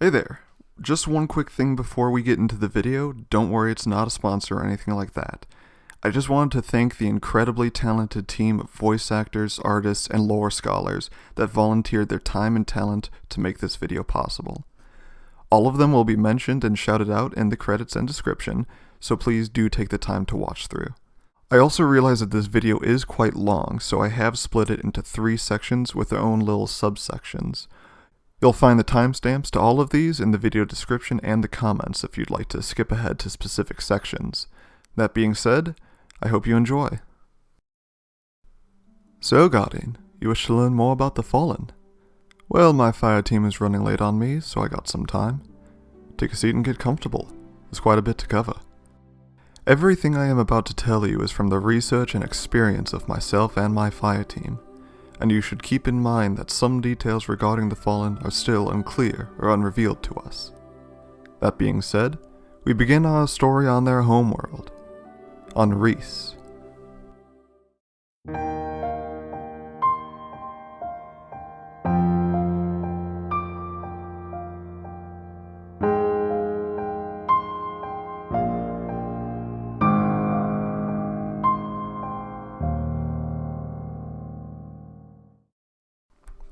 Hey there, just one quick thing before we get into the video. Don't worry, it's not a sponsor or anything like that. I just wanted to thank the incredibly talented team of voice actors, artists, and lore scholars that volunteered their time and talent to make this video possible. All of them will be mentioned and shouted out in the credits and description, so please do take the time to watch through. I also realize that this video is quite long, so I have split it into 3 sections with their own little subsections. You'll find the timestamps to all of these in the video description and the comments if you'd like to skip ahead to specific sections. That being said, I hope you enjoy. So, Guardian, you wish to learn more about the Fallen? Well, my fire team is running late on me, so I got some time. Take a seat and get comfortable. There's quite a bit to cover. Everything I am about to tell you is from the research and experience of myself and my fire team, and you should keep in mind that some details regarding the Fallen are still unclear or unrevealed to us. That being said, we begin our story on their homeworld, on Riis.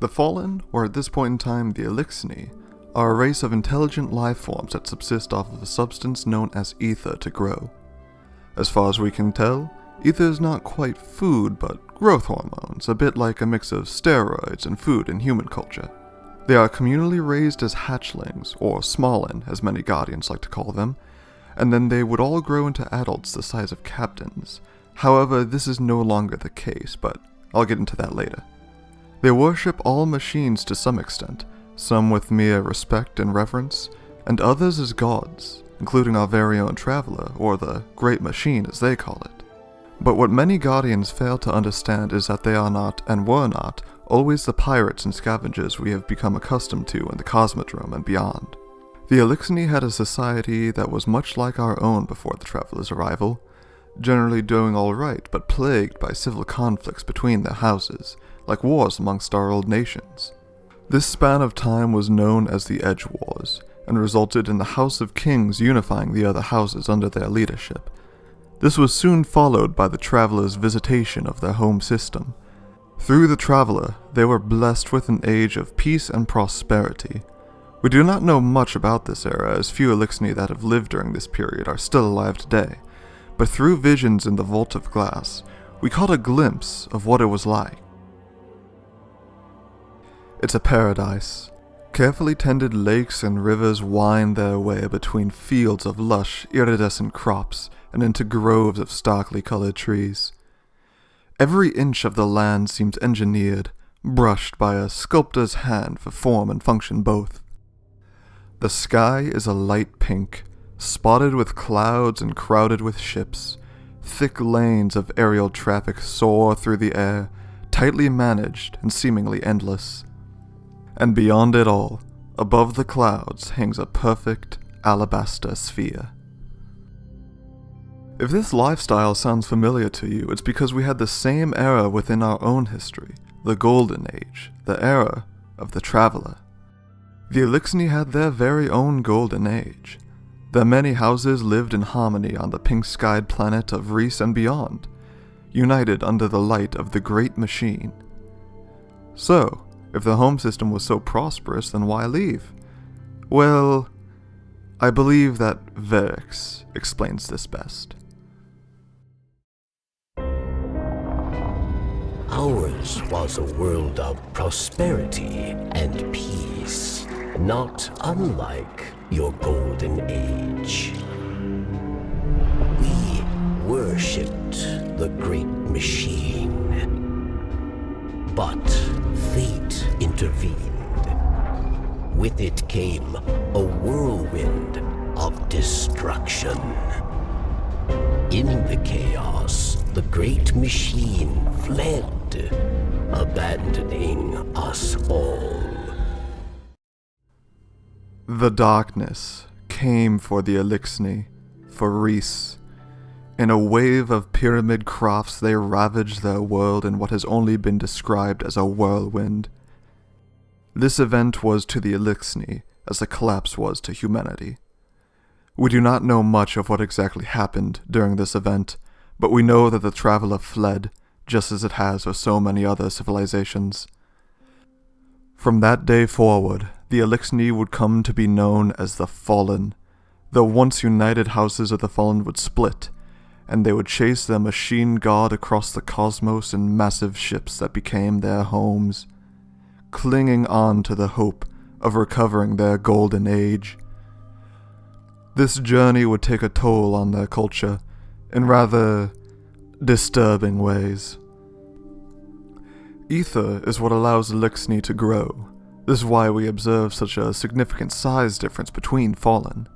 The Fallen, or at this point in time the Eliksni, are a race of intelligent life forms that subsist off of a substance known as ether to grow. As far as we can tell, ether is not quite food but growth hormones, a bit like a mix of steroids and food in human culture. They are communally raised as hatchlings, or smallin as many guardians like to call them, and then they would all grow into adults the size of captains. However, this is no longer the case, but I'll get into that later. They worship all machines to some extent, some with mere respect and reverence, and others as gods, including our very own Traveler, or the Great Machine as they call it. But what many Guardians fail to understand is that they are not, and were not, always the pirates and scavengers we have become accustomed to in the Cosmodrome and beyond. The Eliksni had a society that was much like our own before the Traveler's arrival, generally doing alright but plagued by civil conflicts between their houses, like wars amongst our old nations. This span of time was known as the Edge Wars, and resulted in the House of Kings unifying the other houses under their leadership. This was soon followed by the Traveler's visitation of their home system. Through the Traveler, they were blessed with an age of peace and prosperity. We do not know much about this era, as few Eliksni that have lived during this period are still alive today, but through visions in the Vault of Glass, we caught a glimpse of what it was like. It's a paradise. Carefully tended lakes and rivers wind their way between fields of lush, iridescent crops and into groves of starkly colored trees. Every inch of the land seems engineered, brushed by a sculptor's hand for form and function both. The sky is a light pink, spotted with clouds and crowded with ships. Thick lanes of aerial traffic soar through the air, tightly managed and seemingly endless. And beyond it all, above the clouds, hangs a perfect alabaster sphere. If this lifestyle sounds familiar to you, it's because we had the same era within our own history, the Golden Age, the era of the Traveler. The Eliksni had their very own Golden Age. Their many houses lived in harmony on the pink-skied planet of Riis and beyond, united under the light of the Great Machine. So, if the home system was so prosperous, then why leave? Well, I believe that Riis explains this best. Ours was a world of prosperity and peace, not unlike your Golden Age. We worshipped the Great Machine, but fate intervened. With it came a whirlwind of destruction. In the chaos, the Great Machine fled, abandoning us all. The darkness came for the Eliksni, for Riis. In a wave of pyramid crafts, they ravaged their world in what has only been described as a whirlwind. This event was to the Eliksni as the collapse was to humanity. We do not know much of what exactly happened during this event, but we know that the traveler fled, just as it has with so many other civilizations. From that day forward, the Eliksni would come to be known as the Fallen. The once united houses of the Fallen would split, and they would chase their machine god across the cosmos in massive ships that became their homes, clinging on to the hope of recovering their golden age. This journey would take a toll on their culture in rather disturbing ways. Ether is what allows Eliksni to grow. This is why we observe such a significant size difference between Fallen.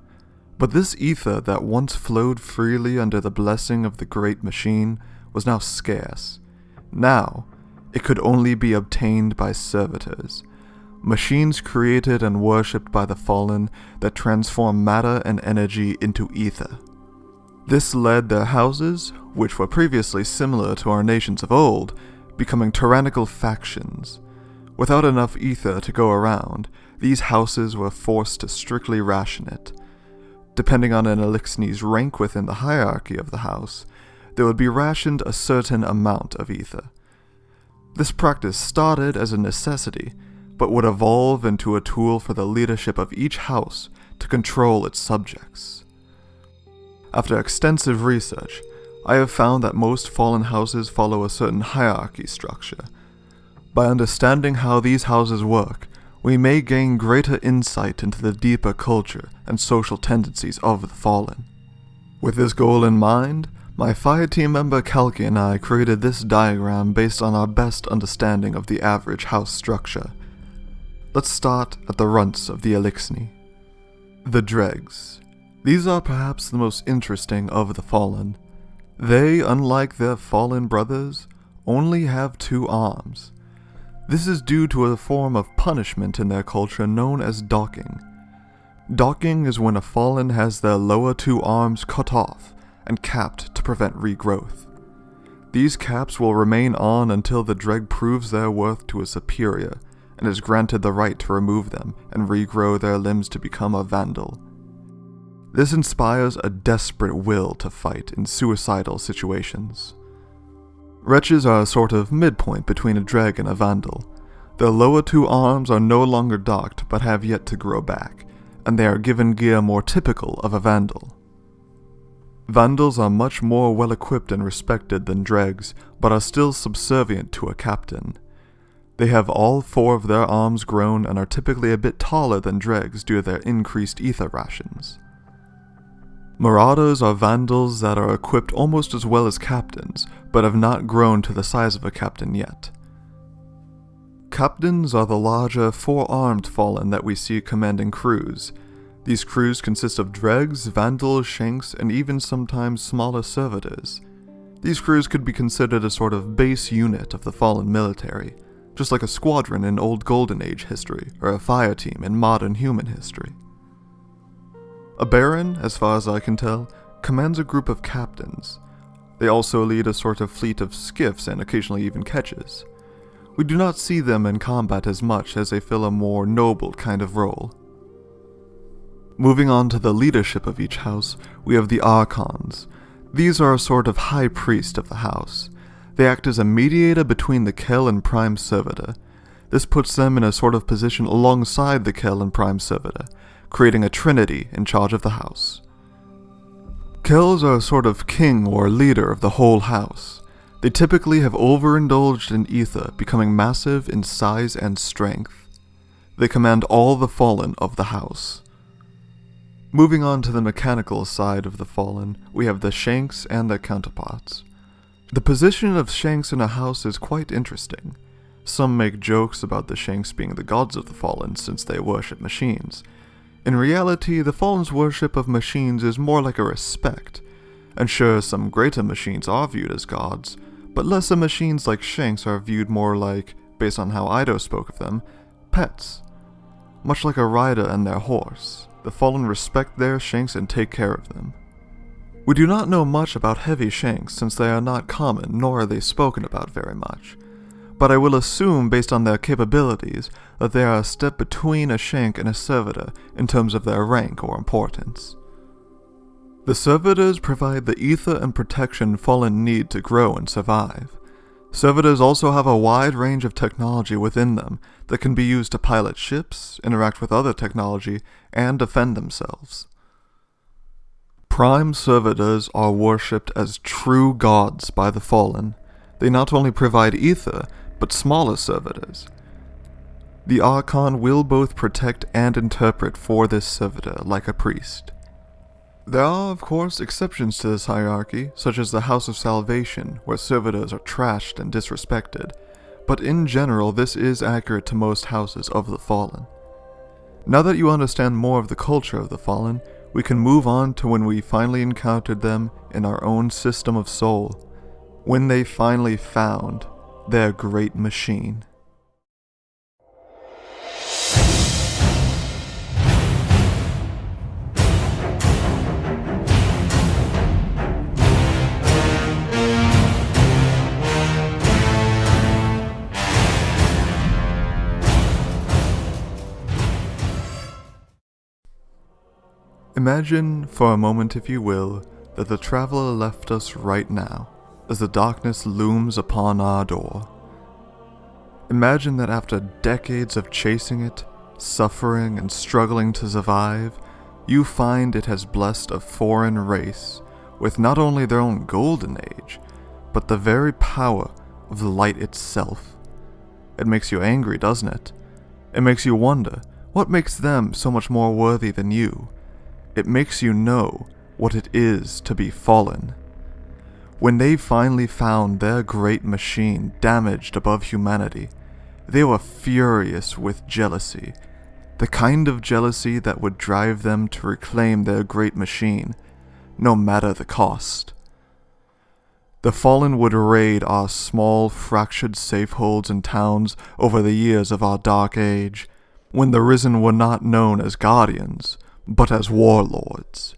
But this ether that once flowed freely under the blessing of the great machine was now scarce. Now, it could only be obtained by servitors, machines created and worshipped by the Fallen that transform matter and energy into ether. This led their houses, which were previously similar to our nations of old, becoming tyrannical factions. Without enough ether to go around, these houses were forced to strictly ration it. Depending on an Eliksni's rank within the hierarchy of the house, they would be rationed a certain amount of ether. This practice started as a necessity, but would evolve into a tool for the leadership of each house to control its subjects. After extensive research, I have found that most Fallen houses follow a certain hierarchy structure. By understanding how these houses work, we may gain greater insight into the deeper culture and social tendencies of the Fallen. With this goal in mind, my fire team member Kalki and I created this diagram based on our best understanding of the average house structure. Let's start at the runts of the Eliksni. The Dregs. These are perhaps the most interesting of the Fallen. They, unlike their Fallen brothers, only have 2 arms. This is due to a form of punishment in their culture known as docking. Docking is when a Fallen has their lower 2 arms cut off and capped to prevent regrowth. These caps will remain on until the Dreg proves their worth to a superior and is granted the right to remove them and regrow their limbs to become a Vandal. This inspires a desperate will to fight in suicidal situations. Wretches are a sort of midpoint between a Dreg and a Vandal. Their lower 2 arms are no longer docked but have yet to grow back, and they are given gear more typical of a Vandal. Vandals are much more well-equipped and respected than Dregs, but are still subservient to a captain. They have all 4 of their arms grown and are typically a bit taller than Dregs due to their increased ether rations. Marauders are Vandals that are equipped almost as well as captains, but have not grown to the size of a captain yet. Captains are the larger 4-armed Fallen that we see commanding crews. These crews consist of Dregs, Vandals, Shanks, and even sometimes smaller servitors. These crews could be considered a sort of base unit of the Fallen military, just like a squadron in old Golden Age history, or a fire team in modern human history. A Baron, as far as I can tell, commands a group of captains. They also lead a sort of fleet of skiffs and occasionally even ketches. We do not see them in combat as much as they fill a more noble kind of role. Moving on to the leadership of each house, we have the Archons. These are a sort of high priest of the house. They act as a mediator between the Kel and Prime Servitor. This puts them in a sort of position alongside the Kel and Prime Servitor, creating a trinity in charge of the house. Kels are a sort of king or leader of the whole house. They typically have overindulged in ether, becoming massive in size and strength. They command all the Fallen of the house. Moving on to the mechanical side of the Fallen, we have the Shanks and their counterparts. The position of Shanks in a house is quite interesting. Some make jokes about the Shanks being the gods of the Fallen since they worship machines. In reality, the Fallen's worship of machines is more like a respect, and sure, some greater machines are viewed as gods, but lesser machines like Shanks are viewed more like, based on how Ido spoke of them, pets. Much like a rider and their horse, the Fallen respect their Shanks and take care of them. We do not know much about heavy Shanks since they are not common, nor are they spoken about very much. But I will assume, based on their capabilities, that they are a step between a Shank and a Servitor in terms of their rank or importance. The Servitors provide the ether and protection Fallen need to grow and survive. Servitors also have a wide range of technology within them that can be used to pilot ships, interact with other technology, and defend themselves. Prime Servitors are worshipped as true gods by the Fallen. They not only provide ether, but smaller Servitors. The Archon will both protect and interpret for this Servitor like a priest. There are, of course, exceptions to this hierarchy, such as the House of Salvation, where Servitors are trashed and disrespected, but in general this is accurate to most houses of the Fallen. Now that you understand more of the culture of the Fallen, we can move on to when we finally encountered them in our own system of Sol, when they finally found their great machine. Imagine, for a moment if you will, that the traveler left us right now, as the darkness looms upon our door. Imagine that after decades of chasing it, suffering and struggling to survive, you find it has blessed a foreign race with not only their own golden age, but the very power of the light itself. It makes you angry, doesn't it? It makes you wonder, what makes them so much more worthy than you? It makes you know what it is to be fallen. When they finally found their great machine damaged above humanity, they were furious with jealousy, the kind of jealousy that would drive them to reclaim their great machine, no matter the cost. The Fallen would raid our small, fractured safeholds and towns over the years of our dark age, when the Risen were not known as Guardians, but as warlords.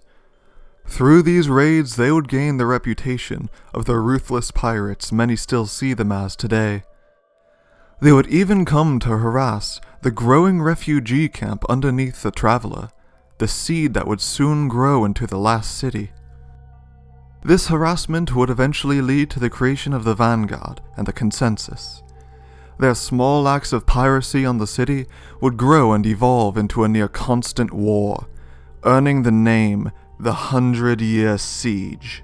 Through these raids, they would gain the reputation of the ruthless pirates many still see them as today. They would even come to harass the growing refugee camp underneath the Traveler, the seed that would soon grow into the last city. This harassment would eventually lead to the creation of the Vanguard and the Consensus. Their small acts of piracy on the city would grow and evolve into a near-constant war, earning the name the 100-Year Siege.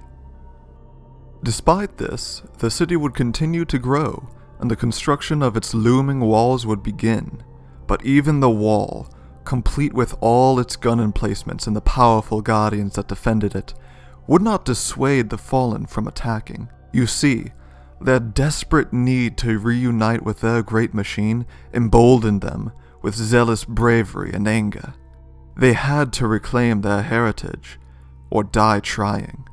Despite this, the city would continue to grow, and the construction of its looming walls would begin. But even the wall, complete with all its gun emplacements and the powerful guardians that defended it, would not dissuade the Fallen from attacking. You see, their desperate need to reunite with their great machine emboldened them with zealous bravery and anger. They had to reclaim their heritage, or die trying.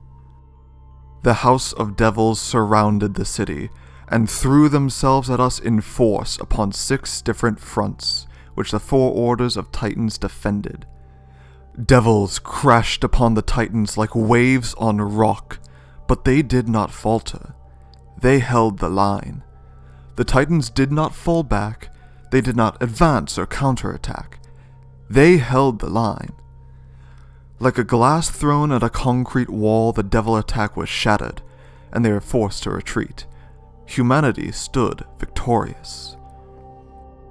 The House of Devils surrounded the city, and threw themselves at us in force upon 6 different fronts, which the 4 orders of Titans defended. Devils crashed upon the Titans like waves on rock, but they did not falter. They held the line. The Titans did not fall back, they did not advance or counterattack. They held the line. Like a glass thrown at a concrete wall, the Devil attack was shattered, and they were forced to retreat. Humanity stood victorious.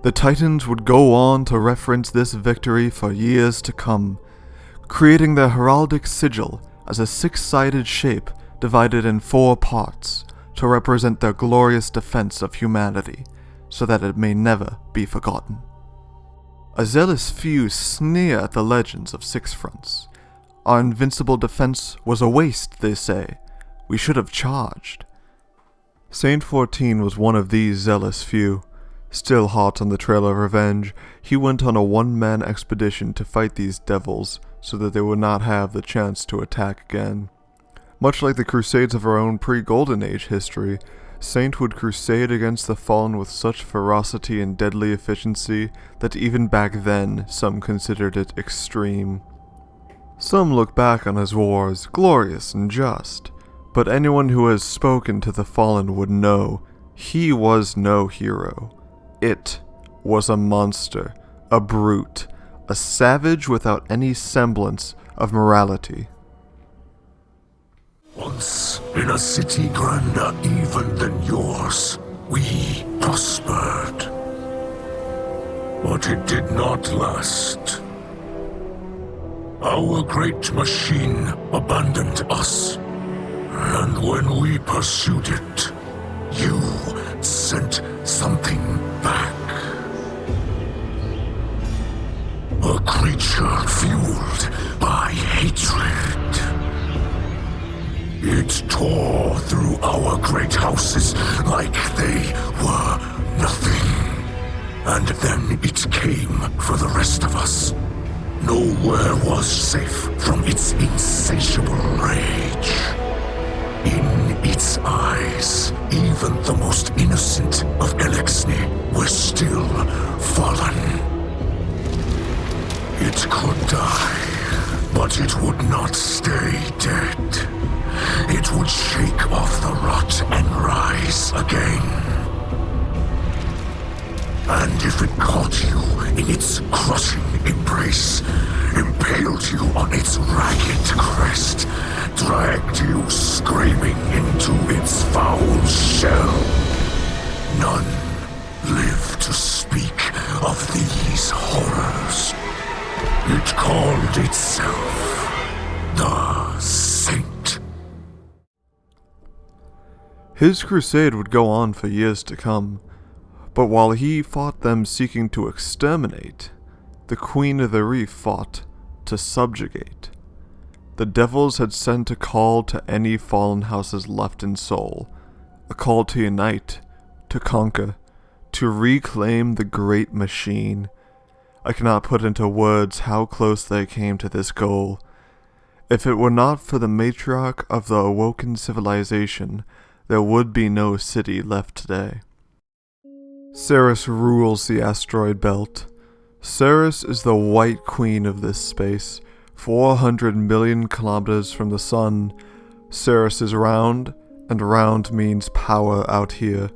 The Titans would go on to reference this victory for years to come, creating their heraldic sigil as a 6-sided shape divided in 4 parts to represent their glorious defense of humanity, so that it may never be forgotten. A zealous few sneer at the legends of 6 fronts. Our invincible defense was a waste, they say. We should have charged. Saint 14 was one of these zealous few. Still hot on the trail of revenge, he went on a one-man expedition to fight these devils so that they would not have the chance to attack again. Much like the Crusades of our own pre-Golden Age history, Saint would crusade against the Fallen with such ferocity and deadly efficiency that even back then some considered it extreme. Some look back on his wars, glorious and just, but anyone who has spoken to the Fallen would know he was no hero. It was a monster, a brute, a savage without any semblance of morality. Once, in a city grander even than yours, we prospered. But it did not last. Our great machine abandoned us. And when we pursued it, you sent something back. A creature fueled by hatred. It tore through our great houses like they were nothing. And then it came for the rest of us. Nowhere was safe from its insatiable rage. In its eyes, even the most innocent of Eliksni were still fallen. It could die, but it would not stay dead. It would shake off the rot and rise again. And if it caught you in its crushing embrace, impaled you on its ragged crest, dragged you screaming into its foul shell, none live to speak of these horrors. It called itself the Saint. His crusade would go on for years to come, but while he fought them seeking to exterminate, the Queen of the Reef fought to subjugate. The devils had sent a call to any fallen houses left in Soul, a call to unite, to conquer, to reclaim the great machine. I cannot put into words how close they came to this goal. If it were not for the matriarch of the awoken civilization, there would be no city left today. Ceres rules the asteroid belt. Ceres is the white queen of this space, 400 million kilometers from the sun. Ceres is round, and round means power out here.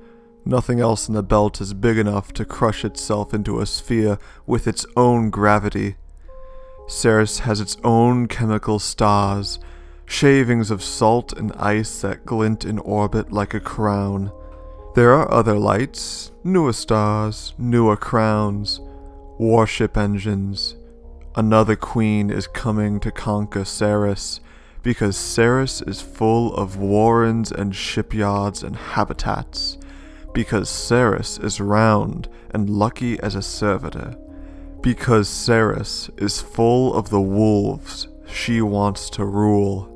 Nothing else in the belt is big enough to crush itself into a sphere with its own gravity. Ceres has its own chemical stars, shavings of salt and ice that glint in orbit like a crown. There are other lights, newer stars, newer crowns, warship engines. Another queen is coming to conquer Ceres, because Ceres is full of warrens and shipyards and habitats, because Ceres is round and lucky as a servitor, because Ceres is full of the wolves she wants to rule.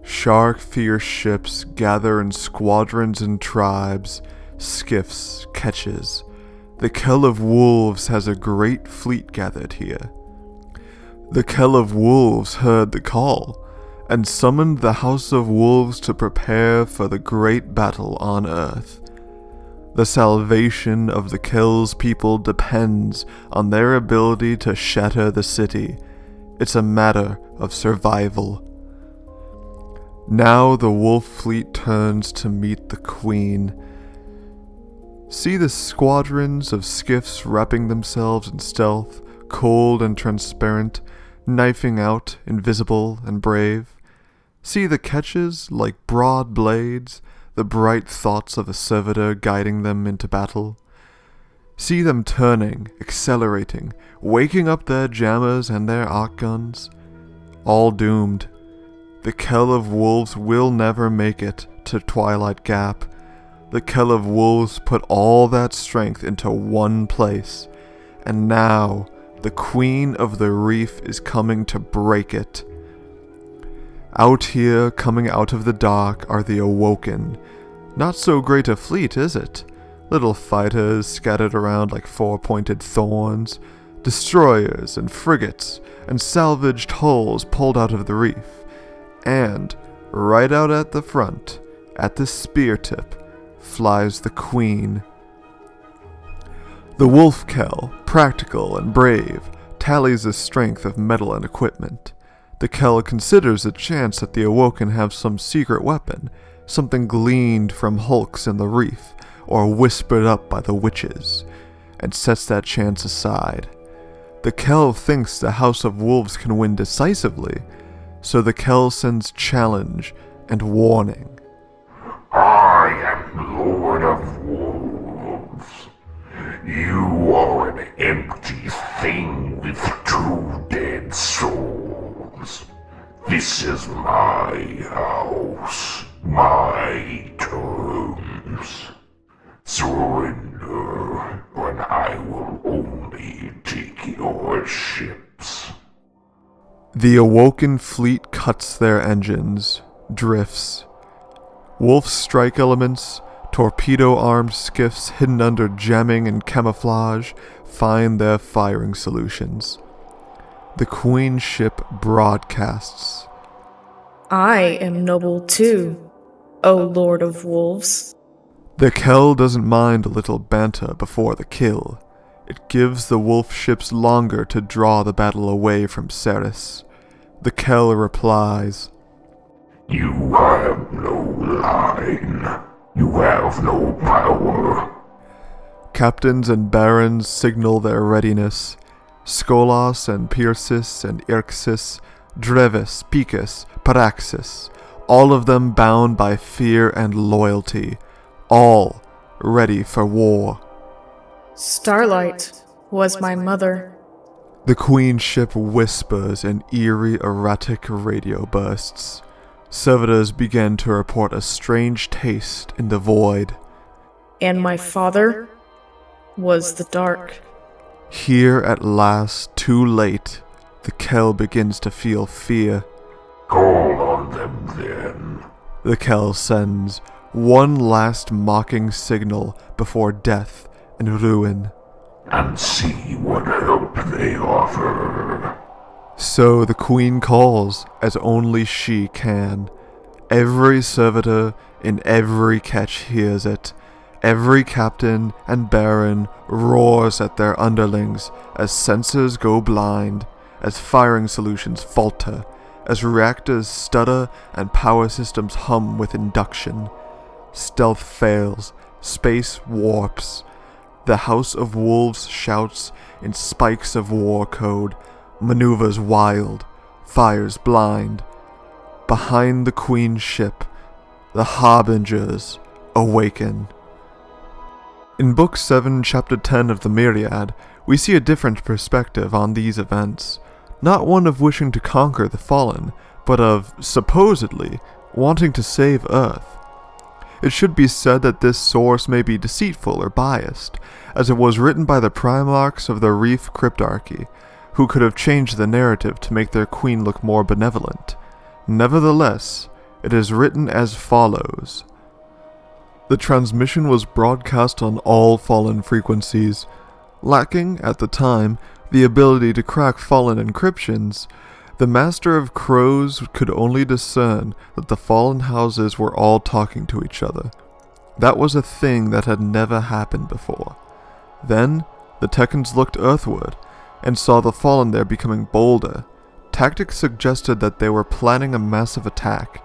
Shark-fierce ships gather in squadrons and tribes, skiffs, ketches. The Kell of Wolves has a great fleet gathered here. The Kell of Wolves heard the call, and summoned the House of Wolves to prepare for the great battle on Earth. The salvation of the Kell's people depends on their ability to shatter the city. It's a matter of survival. Now the wolf fleet turns to meet the queen. See the squadrons of skiffs wrapping themselves in stealth, cold and transparent, knifing out, invisible and brave. See the ketches like broad blades, the bright thoughts of a servitor guiding them into battle. See them turning, accelerating, waking up their jammers and their arc guns. All doomed. The Kell of Wolves will never make it to Twilight Gap. The Kell of Wolves put all that strength into one place, and now the Queen of the Reef is coming to break it. Out here, coming out of the dark, are the Awoken. Not so great a fleet, is it? Little fighters scattered around like four-pointed thorns, destroyers and frigates, and salvaged hulls pulled out of the reef. And, right out at the front, at the spear tip, flies the Queen. The Wolf Kell, practical and brave, tallies the strength of metal and equipment. The Kell considers a chance that the Awoken have some secret weapon, something gleaned from hulks in the reef, or whispered up by the witches. and sets that chance aside. The Kell thinks the House of Wolves can win decisively, so the Kell sends challenge and warning. I am Lord of Wolves. You are an empty thing with 2 dead souls. This is my house, my terms. Surrender, and I will only take your ships. The awoken fleet cuts their engines, drifts. Wolf strike elements, torpedo-armed skiffs hidden under jamming and camouflage find their firing solutions. The Queen ship broadcasts. I am noble too, O Lord of Wolves. The Kell doesn't mind a little banter before the kill. It gives the wolf ships longer to draw the battle away from Ceres. The Kell replies, You have no line. You have no power. Captains and barons signal their readiness. Skolas and Persis and Irxis, Drevis, Picus, Paraxis, all of them bound by fear and loyalty, all ready for war. Starlight was my mother. The Queen ship whispers in eerie, erratic radio bursts. Servitors begin to report a strange taste in the void. And my father was the dark. Here at last, too late, the Kell begins to feel fear. Call on them then. The Kell sends one last mocking signal before death and ruin. And see what help they offer. So the Queen calls as only she can. Every servitor in every ketch hears it. Every captain and baron roars at their underlings as sensors go blind, as firing solutions falter, as reactors stutter and power systems hum with induction. Stealth fails, space warps. The House of Wolves shouts in spikes of war code, maneuvers wild, fires blind. Behind the Queen ship, the Harbingers awaken. In Book 7, Chapter 10 of the Myriad, we see a different perspective on these events, not one of wishing to conquer the fallen, but of, supposedly, wanting to save Earth. It should be said that this source may be deceitful or biased, as it was written by the Primarchs of the Reef Cryptarchy, who could have changed the narrative to make their queen look more benevolent. Nevertheless, it is written as follows. The transmission was broadcast on all fallen frequencies. Lacking, at the time, the ability to crack fallen encryptions, the Master of Crows could only discern that the fallen houses were all talking to each other. That was a thing that had never happened before. Then, the Tekkens looked earthward, and saw the fallen there becoming bolder. Tactics suggested that they were planning a massive attack.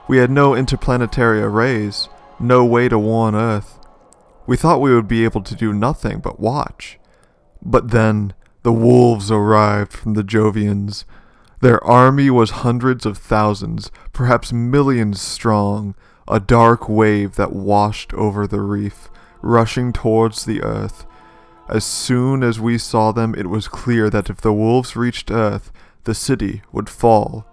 We had no interplanetary arrays, no way to warn Earth. We thought we would be able to do nothing but watch. But then, the wolves arrived from the Jovians. Their army was hundreds of thousands, perhaps millions strong, a dark wave that washed over the reef, rushing towards the Earth. As soon as we saw them, it was clear that if the wolves reached Earth, the city would fall.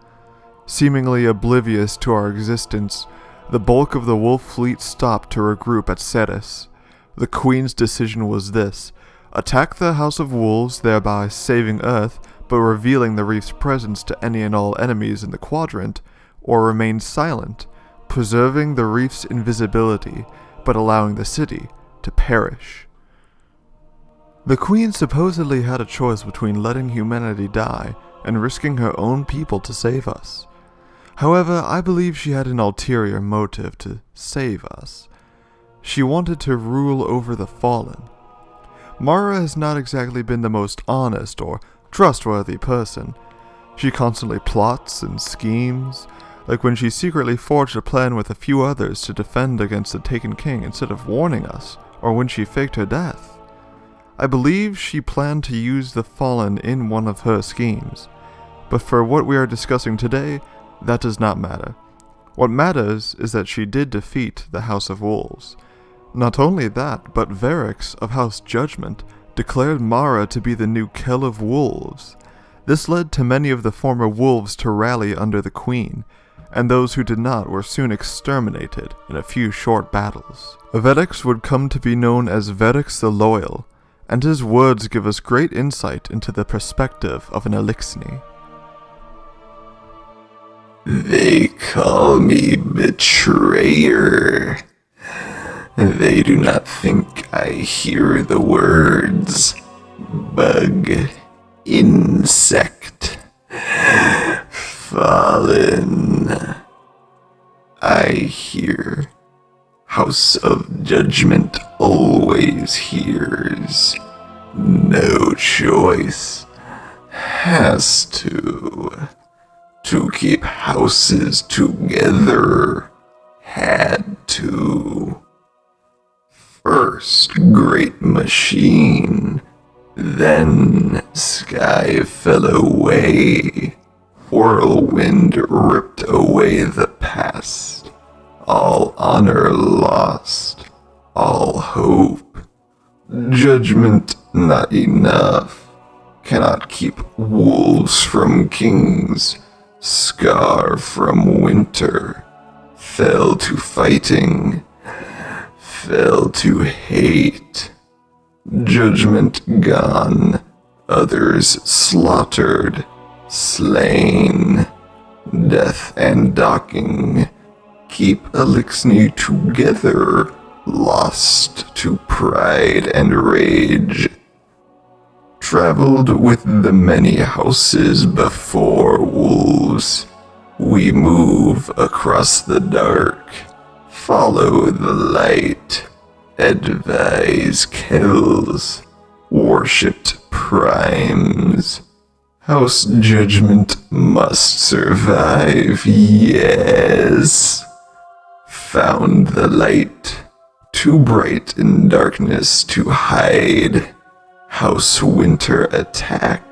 Seemingly oblivious to our existence, the bulk of the wolf fleet stopped to regroup at Ceres. The Queen's decision was this: attack the House of Wolves, thereby saving Earth, but revealing the reef's presence to any and all enemies in the quadrant, or remain silent, preserving the reef's invisibility, but allowing the city to perish. The Queen supposedly had a choice between letting humanity die and risking her own people to save us. However, I believe she had an ulterior motive to save us. She wanted to rule over the fallen. Mara has not exactly been the most honest or trustworthy person. She constantly plots and schemes, like when she secretly forged a plan with a few others to defend against the Taken King instead of warning us, or when she faked her death. I believe she planned to use the Fallen in one of her schemes, but for what we are discussing today, that does not matter. What matters is that she did defeat the House of Wolves. Not only that, but Verix of House Judgment declared Mara to be the new Kill of Wolves. This led to many of the former wolves to rally under the Queen, and those who did not were soon exterminated in a few short battles. Verix would come to be known as Verix the Loyal, and his words give us great insight into the perspective of an Eliksni. They call me betrayer. They do not think I hear the words bug, insect, fallen. I hear House of Judgment always hears. No choice. Has to keep houses together. Had to. First great machine, then sky fell away. Whirlwind ripped away the past. All honor lost, all hope. Judgment not enough. Cannot keep wolves from kings. Scar from winter. Fell to fighting. Fell to hate. Judgment gone. Others slaughtered. Slain. Death and docking. Keep Eliksni together. Lost to pride and rage. Traveled with the many houses before wolves. We move across the dark. Follow the light. Advise kills. Worshipped primes. House Judgment must survive, yes. Found the light. Too bright in darkness to hide. House Winter attack.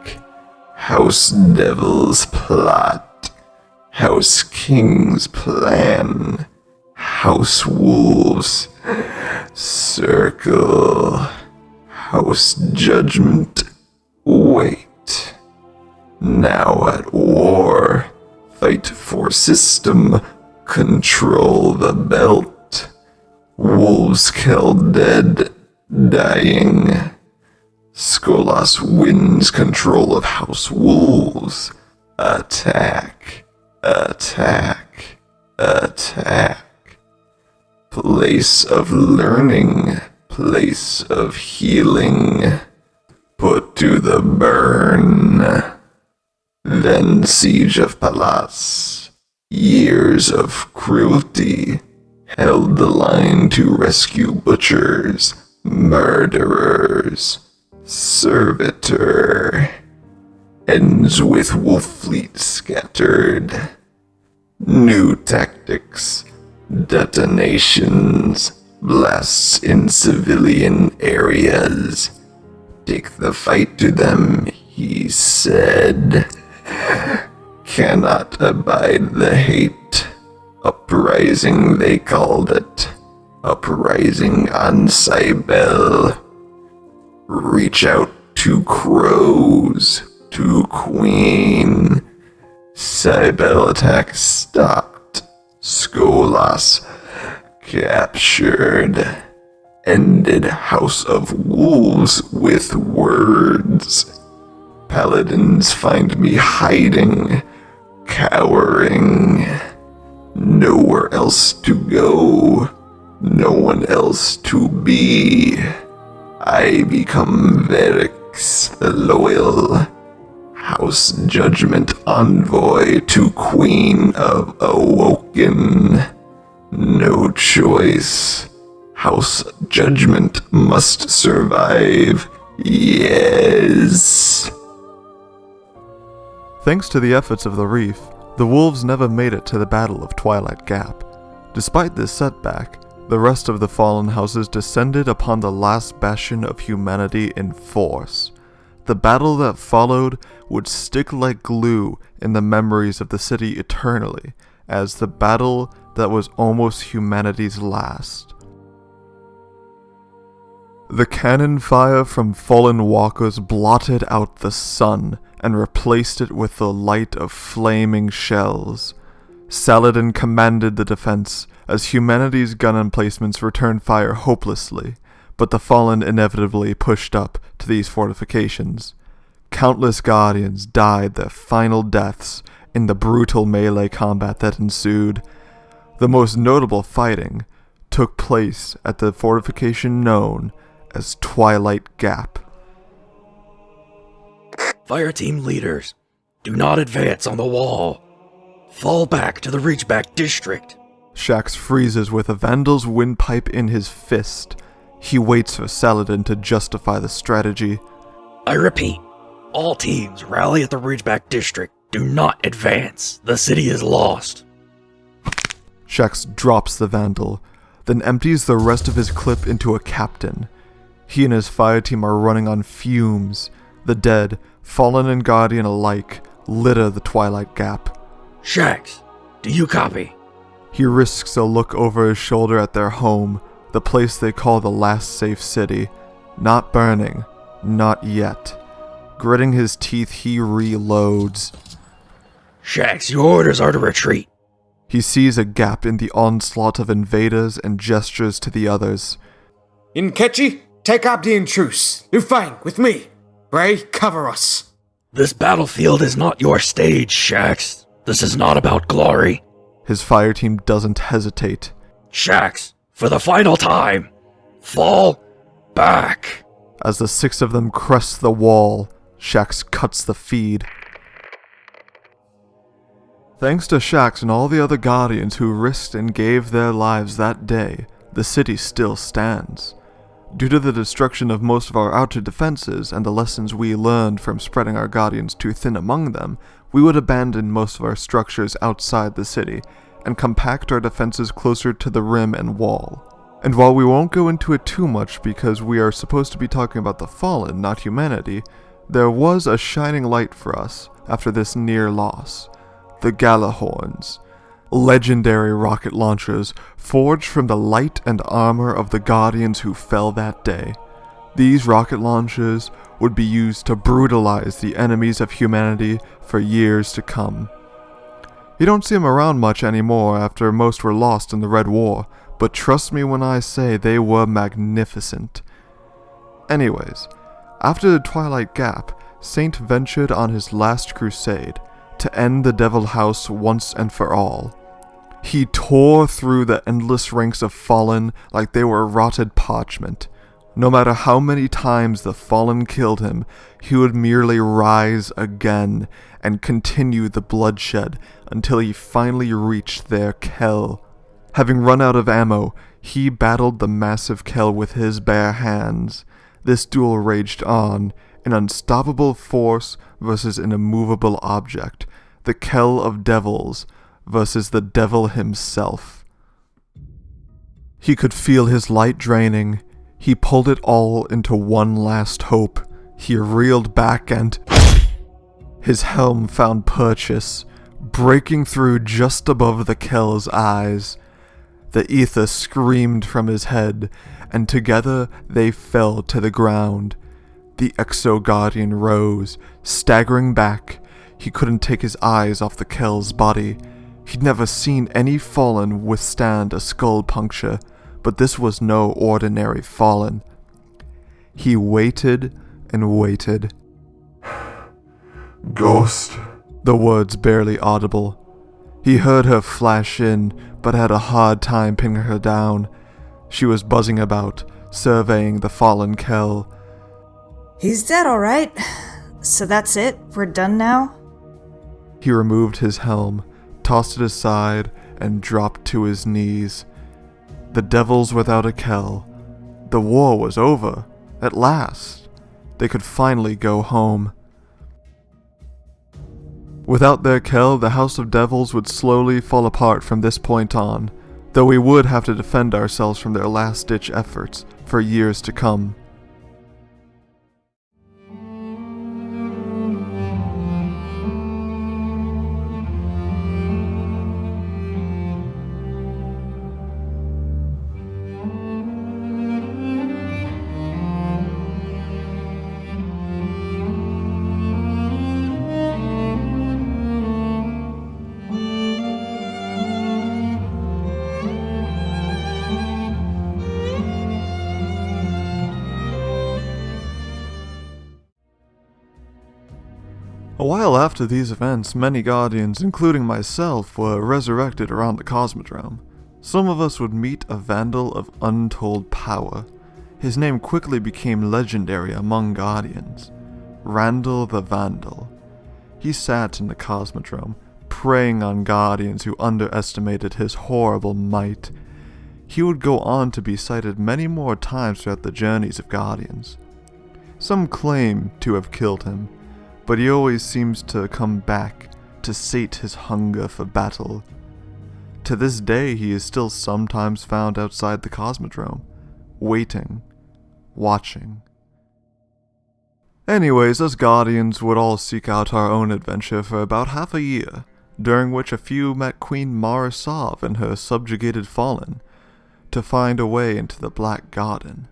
House Devils plot. House Kings plan. House Wolves circle. House Judgment wait. Now at war. Fight for system. Control the belt. Wolves kill dead. Dying. Skolas wins control of House Wolves. Attack. Attack. Attack. Place of learning. Place of healing. Put to the burn. Then siege of Palace. Years of cruelty. Held the line to rescue butchers. Murderers. Servitor. Ends with wolf fleet scattered. New tactics. Detonations. Blasts in civilian areas. Take the fight to them, he said. Cannot abide the hate. Uprising they called it. Uprising on Cybele. Reach out to crows, to Queen. Cybele attack stopped. Skolas captured. Ended House of Wolves with words. Paladins find me hiding, cowering. Nowhere else to go, no one else to be. I become Verix the Loyal, House Judgment envoy to Queen of Awoken. No choice. House Judgment must survive. Yes. Thanks to the efforts of the Reef, the wolves never made it to the Battle of Twilight Gap. Despite this setback, The rest of the fallen houses descended upon the last bastion of humanity in force. The battle that followed would stick like glue in the memories of the city eternally, as the battle that was almost humanity's last. The cannon fire from fallen walkers blotted out the sun and replaced it with the light of flaming shells. Saladin commanded the defense as humanity's gun emplacements returned fire hopelessly, but the fallen inevitably pushed up to these fortifications. Countless guardians died their final deaths in the brutal melee combat that ensued. The most notable fighting took place at the fortification known as Twilight Gap. Fireteam leaders, do not advance on the wall. Fall back to the Reachback district. Shax freezes with a Vandal's windpipe in his fist. He waits for Saladin to justify the strategy. I repeat, all teams rally at the Reachback district. Do not advance. The city is lost. Shax drops the Vandal, then empties the rest of his clip into a captain. He and his fire team are running on fumes. The dead, fallen and guardian alike, litter the Twilight Gap. Shax, do you copy? He risks a look over his shoulder at their home, the place they call the last safe city. Not burning. Not yet. Gritting his teeth, he reloads. Shax, your orders are to retreat. He sees a gap in the onslaught of invaders and gestures to the others. Inkechi, take up the intruce. Lufang, with me. Bray, cover us. This battlefield is not your stage, Shax. This is not about glory. His fire team doesn't hesitate. Shax, for the final time, fall back. As the 6 of them crest the wall, Shax cuts the feed. Thanks to Shax and all the other Guardians who risked and gave their lives that day, the city still stands. Due to the destruction of most of our outer defenses and the lessons we learned from spreading our Guardians too thin among them, we would abandon most of our structures outside the city and compact our defenses closer to the rim and wall. And while we won't go into it too much because we are supposed to be talking about the Fallen, not humanity, there was a shining light for us after this near loss. The Galahorns. Legendary rocket launchers forged from the light and armor of the Guardians who fell that day. These rocket launchers would be used to brutalize the enemies of humanity for years to come. You don't see them around much anymore after most were lost in the Red War, but trust me when I say they were magnificent. Anyways, after the Twilight Gap, Saint ventured on his last crusade to end the Devil House once and for all. He tore through the endless ranks of Fallen like they were rotted parchment. No matter how many times the Fallen killed him, he would merely rise again and continue the bloodshed until he finally reached their Kell. Having run out of ammo, he battled the massive Kell with his bare hands. This duel raged on, an unstoppable force versus an immovable object, the Kell of Devils versus the Devil himself. He could feel his light draining. He pulled it all into one last hope. He reeled back and... his helm found purchase, breaking through just above the Kell's eyes. The ether screamed from his head, and together they fell to the ground. The Exo-Guardian rose, staggering back. He couldn't take his eyes off the Kell's body. He'd never seen any Fallen withstand a skull puncture, but this was no ordinary Fallen. He waited and waited. Ghost. The words barely audible. He heard her flash in, but had a hard time pinning her down. She was buzzing about, surveying the fallen Kell. He's dead, alright. So that's it? We're done now? He removed his helm, tossed it aside, and dropped to his knees. The devils without a Kell. The war was over. At last. They could finally go home. Without their Kell, the House of Devils would slowly fall apart from this point on. though we would have to defend ourselves from their last-ditch efforts for years to come. A while after these events, many Guardians, including myself, were resurrected around the Cosmodrome. Some of us would meet a Vandal of untold power. His name quickly became legendary among Guardians. Randall the Vandal. He sat in the Cosmodrome, preying on Guardians who underestimated his horrible might. He would go on to be cited many more times throughout the journeys of Guardians. Some claim to have killed him, but he always seems to come back to sate his hunger for battle. To this day, he is still sometimes found outside the Cosmodrome, waiting, watching. Anyways, us Guardians would all seek out our own adventure for about half a year, during which a few met Queen Mara Sov and her subjugated Fallen, to find a way into the Black Garden.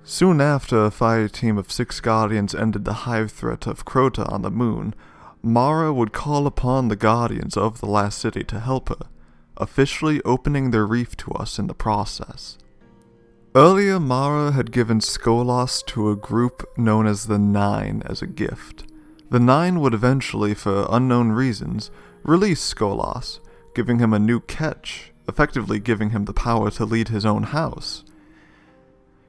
Soon after a fire team of 6 Guardians ended the hive threat of Crota on the moon, Mara would call upon the Guardians of the last city to help her, officially opening the reef to us in the process. Earlier, Mara had given Skolas to a group known as the Nine as a gift. The Nine would eventually, for unknown reasons, release Skolas, giving him a new catch, effectively giving him the power to lead his own house.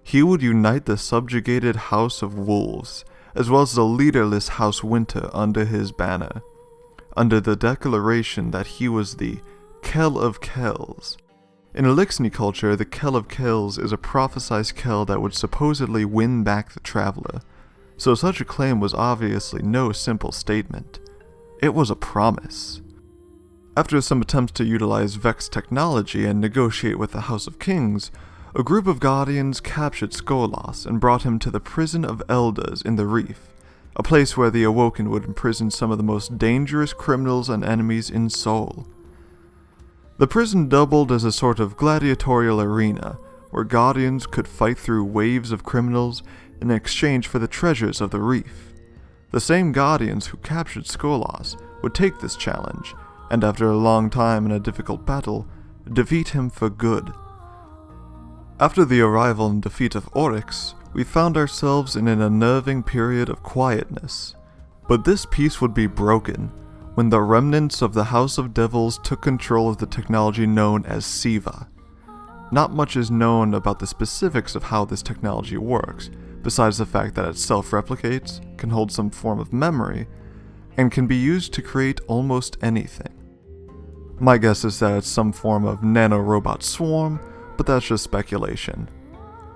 He would unite the subjugated House of Wolves, as well as the leaderless House Winter under his banner, under the declaration that he was the Kell of Kells. In Eliksni culture, the Kell of Kells is a prophesized Kell that would supposedly win back the Traveler, so such a claim was obviously no simple statement. It was a promise. After some attempts to utilize Vex technology and negotiate with the House of Kings, a group of Guardians captured Skolas and brought him to the Prison of Elders in the Reef, a place where the Awoken would imprison some of the most dangerous criminals and enemies in Sol. The prison doubled as a sort of gladiatorial arena, where Guardians could fight through waves of criminals in exchange for the treasures of the Reef. The same Guardians who captured Skolas would take this challenge, and after a long time in a difficult battle, defeat him for good. After the arrival and defeat of Oryx, we found ourselves in an unnerving period of quietness. But this peace would be broken when the remnants of the House of Devils took control of the technology known as Siva. Not much is known about the specifics of how this technology works, besides the fact that it self-replicates, can hold some form of memory, and can be used to create almost anything. My guess is that it's some form of nano-robot swarm, but that's just speculation.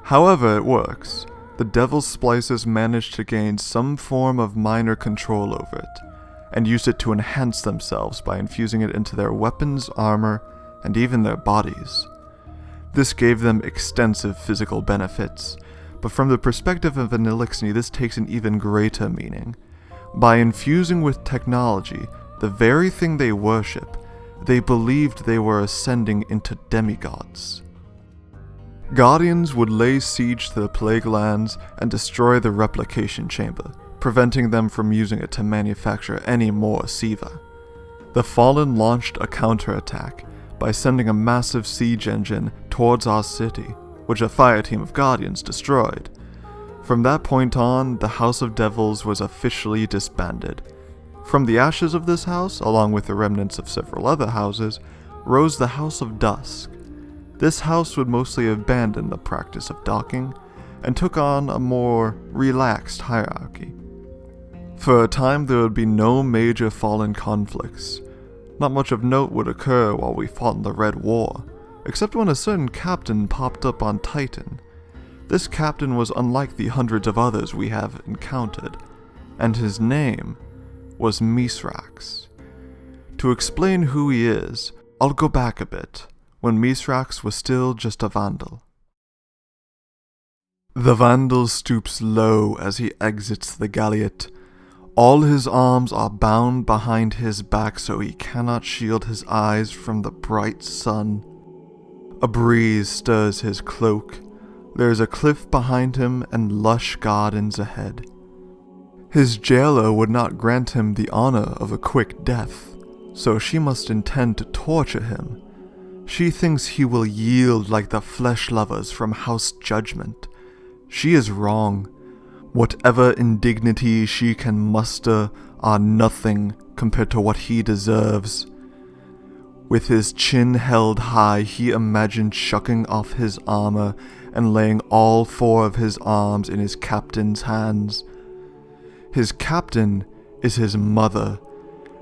However it works, the Devil's Splicers managed to gain some form of minor control over it, and use it to enhance themselves by infusing it into their weapons, armor, and even their bodies. This gave them extensive physical benefits, but from the perspective of an Eliksni, this takes an even greater meaning. By infusing with technology the very thing they worship, they believed they were ascending into demigods. Guardians would lay siege to the Plague Lands and destroy the replication chamber, preventing them from using it to manufacture any more Siva. The Fallen launched a counterattack by sending a massive siege engine towards our city, which a fire team of Guardians destroyed. From that point on, the House of Devils was officially disbanded. From the ashes of this house, along with the remnants of several other houses, rose the House of Dusk. This house would mostly abandon the practice of docking, and took on a more relaxed hierarchy. For a time there would be no major Fallen conflicts. Not much of note would occur while we fought in the Red War, except when a certain captain popped up on Titan. This captain was unlike the hundreds of others we have encountered, and his name was Misraaks. To explain who he is, I'll go back a bit. when Misraaks was still just a vandal. The vandal stoops low as he exits the galliot. All his arms are bound behind his back so he cannot shield his eyes from the bright sun. A breeze stirs his cloak. There is a cliff behind him and lush gardens ahead. His jailer would not grant him the honor of a quick death, so she must intend to torture him. She thinks he will yield like the flesh lovers from House Judgment. She is wrong. Whatever indignity she can muster are nothing compared to what he deserves. With his chin held high, he imagined shucking off his armor and laying all 4 of his arms in his captain's hands. His captain is his mother,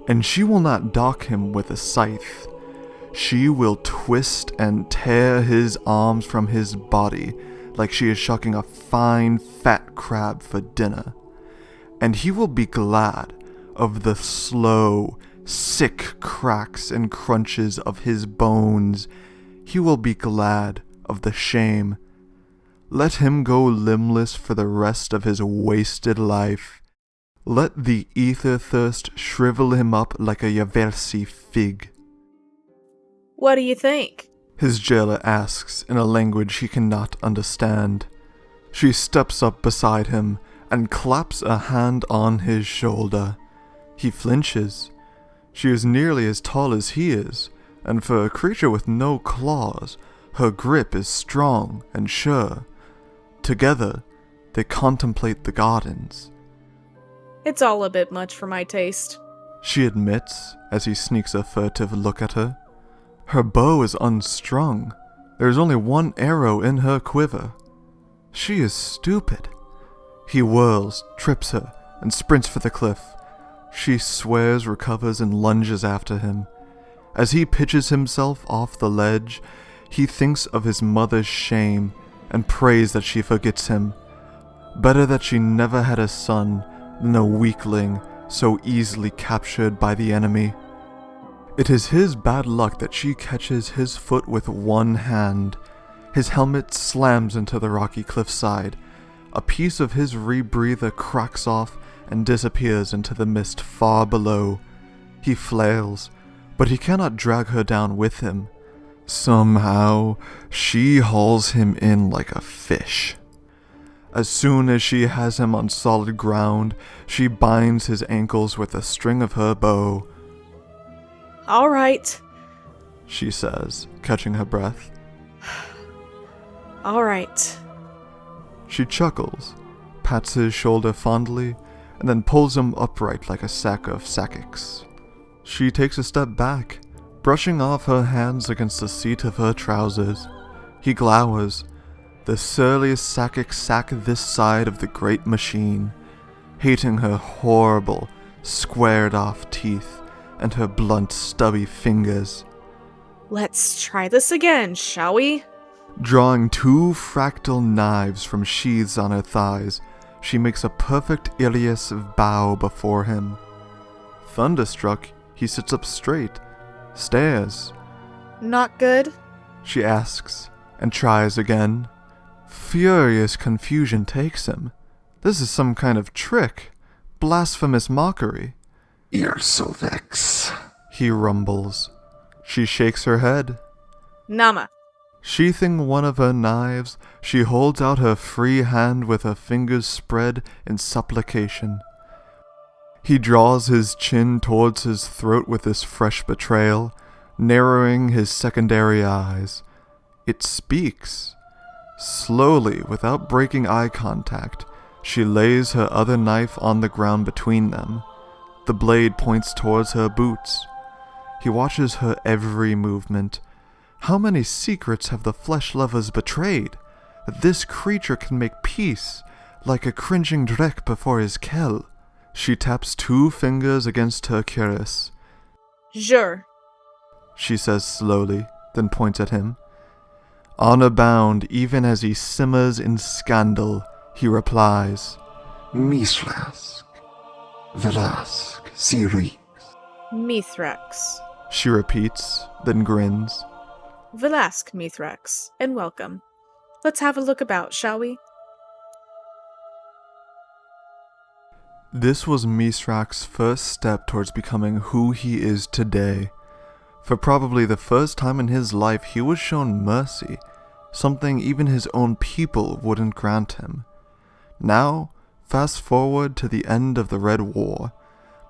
and she will not dock him with a scythe. She will twist and tear his arms from his body like she is shucking a fine fat crab for dinner. And he will be glad of the slow, sick cracks and crunches of his bones. He will be glad of the shame. Let him go limbless for the rest of his wasted life. Let the ether thirst shrivel him up like a Yaversi fig. What do you think? His jailer asks in a language he cannot understand. She steps up beside him and claps a hand on his shoulder. He flinches. She is nearly as tall as he is, and for a creature with no claws, her grip is strong and sure. Together, they contemplate the gardens. It's all a bit much for my taste. She admits as he sneaks a furtive look at her. Her bow is unstrung. There is only 1 arrow in her quiver. She is stupid. He whirls, trips her, and sprints for the cliff. She swears, recovers, and lunges after him. As he pitches himself off the ledge, he thinks of his mother's shame and prays that she forgets him. Better that she never had a son than a weakling so easily captured by the enemy. It is his bad luck that she catches his foot with 1 hand. His helmet slams into the rocky cliffside. A piece of his rebreather cracks off and disappears into the mist far below. He flails, but he cannot drag her down with him. Somehow, she hauls him in like a fish. As soon as she has him on solid ground, she binds his ankles with a string of her bow. All right. She says, catching her breath. All right. She chuckles, pats his shoulder fondly, and then pulls him upright like a sack of sackics. She takes a step back, brushing off her hands against the seat of her trousers. He glowers, the surliest sackic sack this side of the great machine, hating her horrible, squared-off teeth and her blunt, stubby fingers. Let's try this again, shall we? Drawing 2 fractal knives from sheaths on her thighs, she makes a perfect Ilias bow before him. Thunderstruck, he sits up straight, stares. Not good? She asks, and tries again. Furious confusion takes him. This is some kind of trick, blasphemous mockery. You're so vex. He rumbles. She shakes her head. Nama. Sheathing one of her knives, she holds out her free hand with her fingers spread in supplication. He draws his chin towards his throat with this fresh betrayal, narrowing his secondary eyes. It speaks. Slowly, without breaking eye contact, she lays her other knife on the ground between them. The blade points towards her boots. He watches her every movement. How many secrets have the flesh lovers betrayed? That this creature can make peace, like a cringing drek before his kell. She taps 2 fingers against her cuirass. Sure. She says slowly, then points at him. Honor bound, even as he simmers in scandal, he replies. Misraaks. Velask. Riis. Misraaks. She repeats, then grins. Vilask, Misraaks, and welcome. Let's have a look about, shall we? This was Misraaks' first step towards becoming who he is today. For probably the first time in his life, he was shown mercy, something even his own people wouldn't grant him. Now, fast forward to the end of the Red War.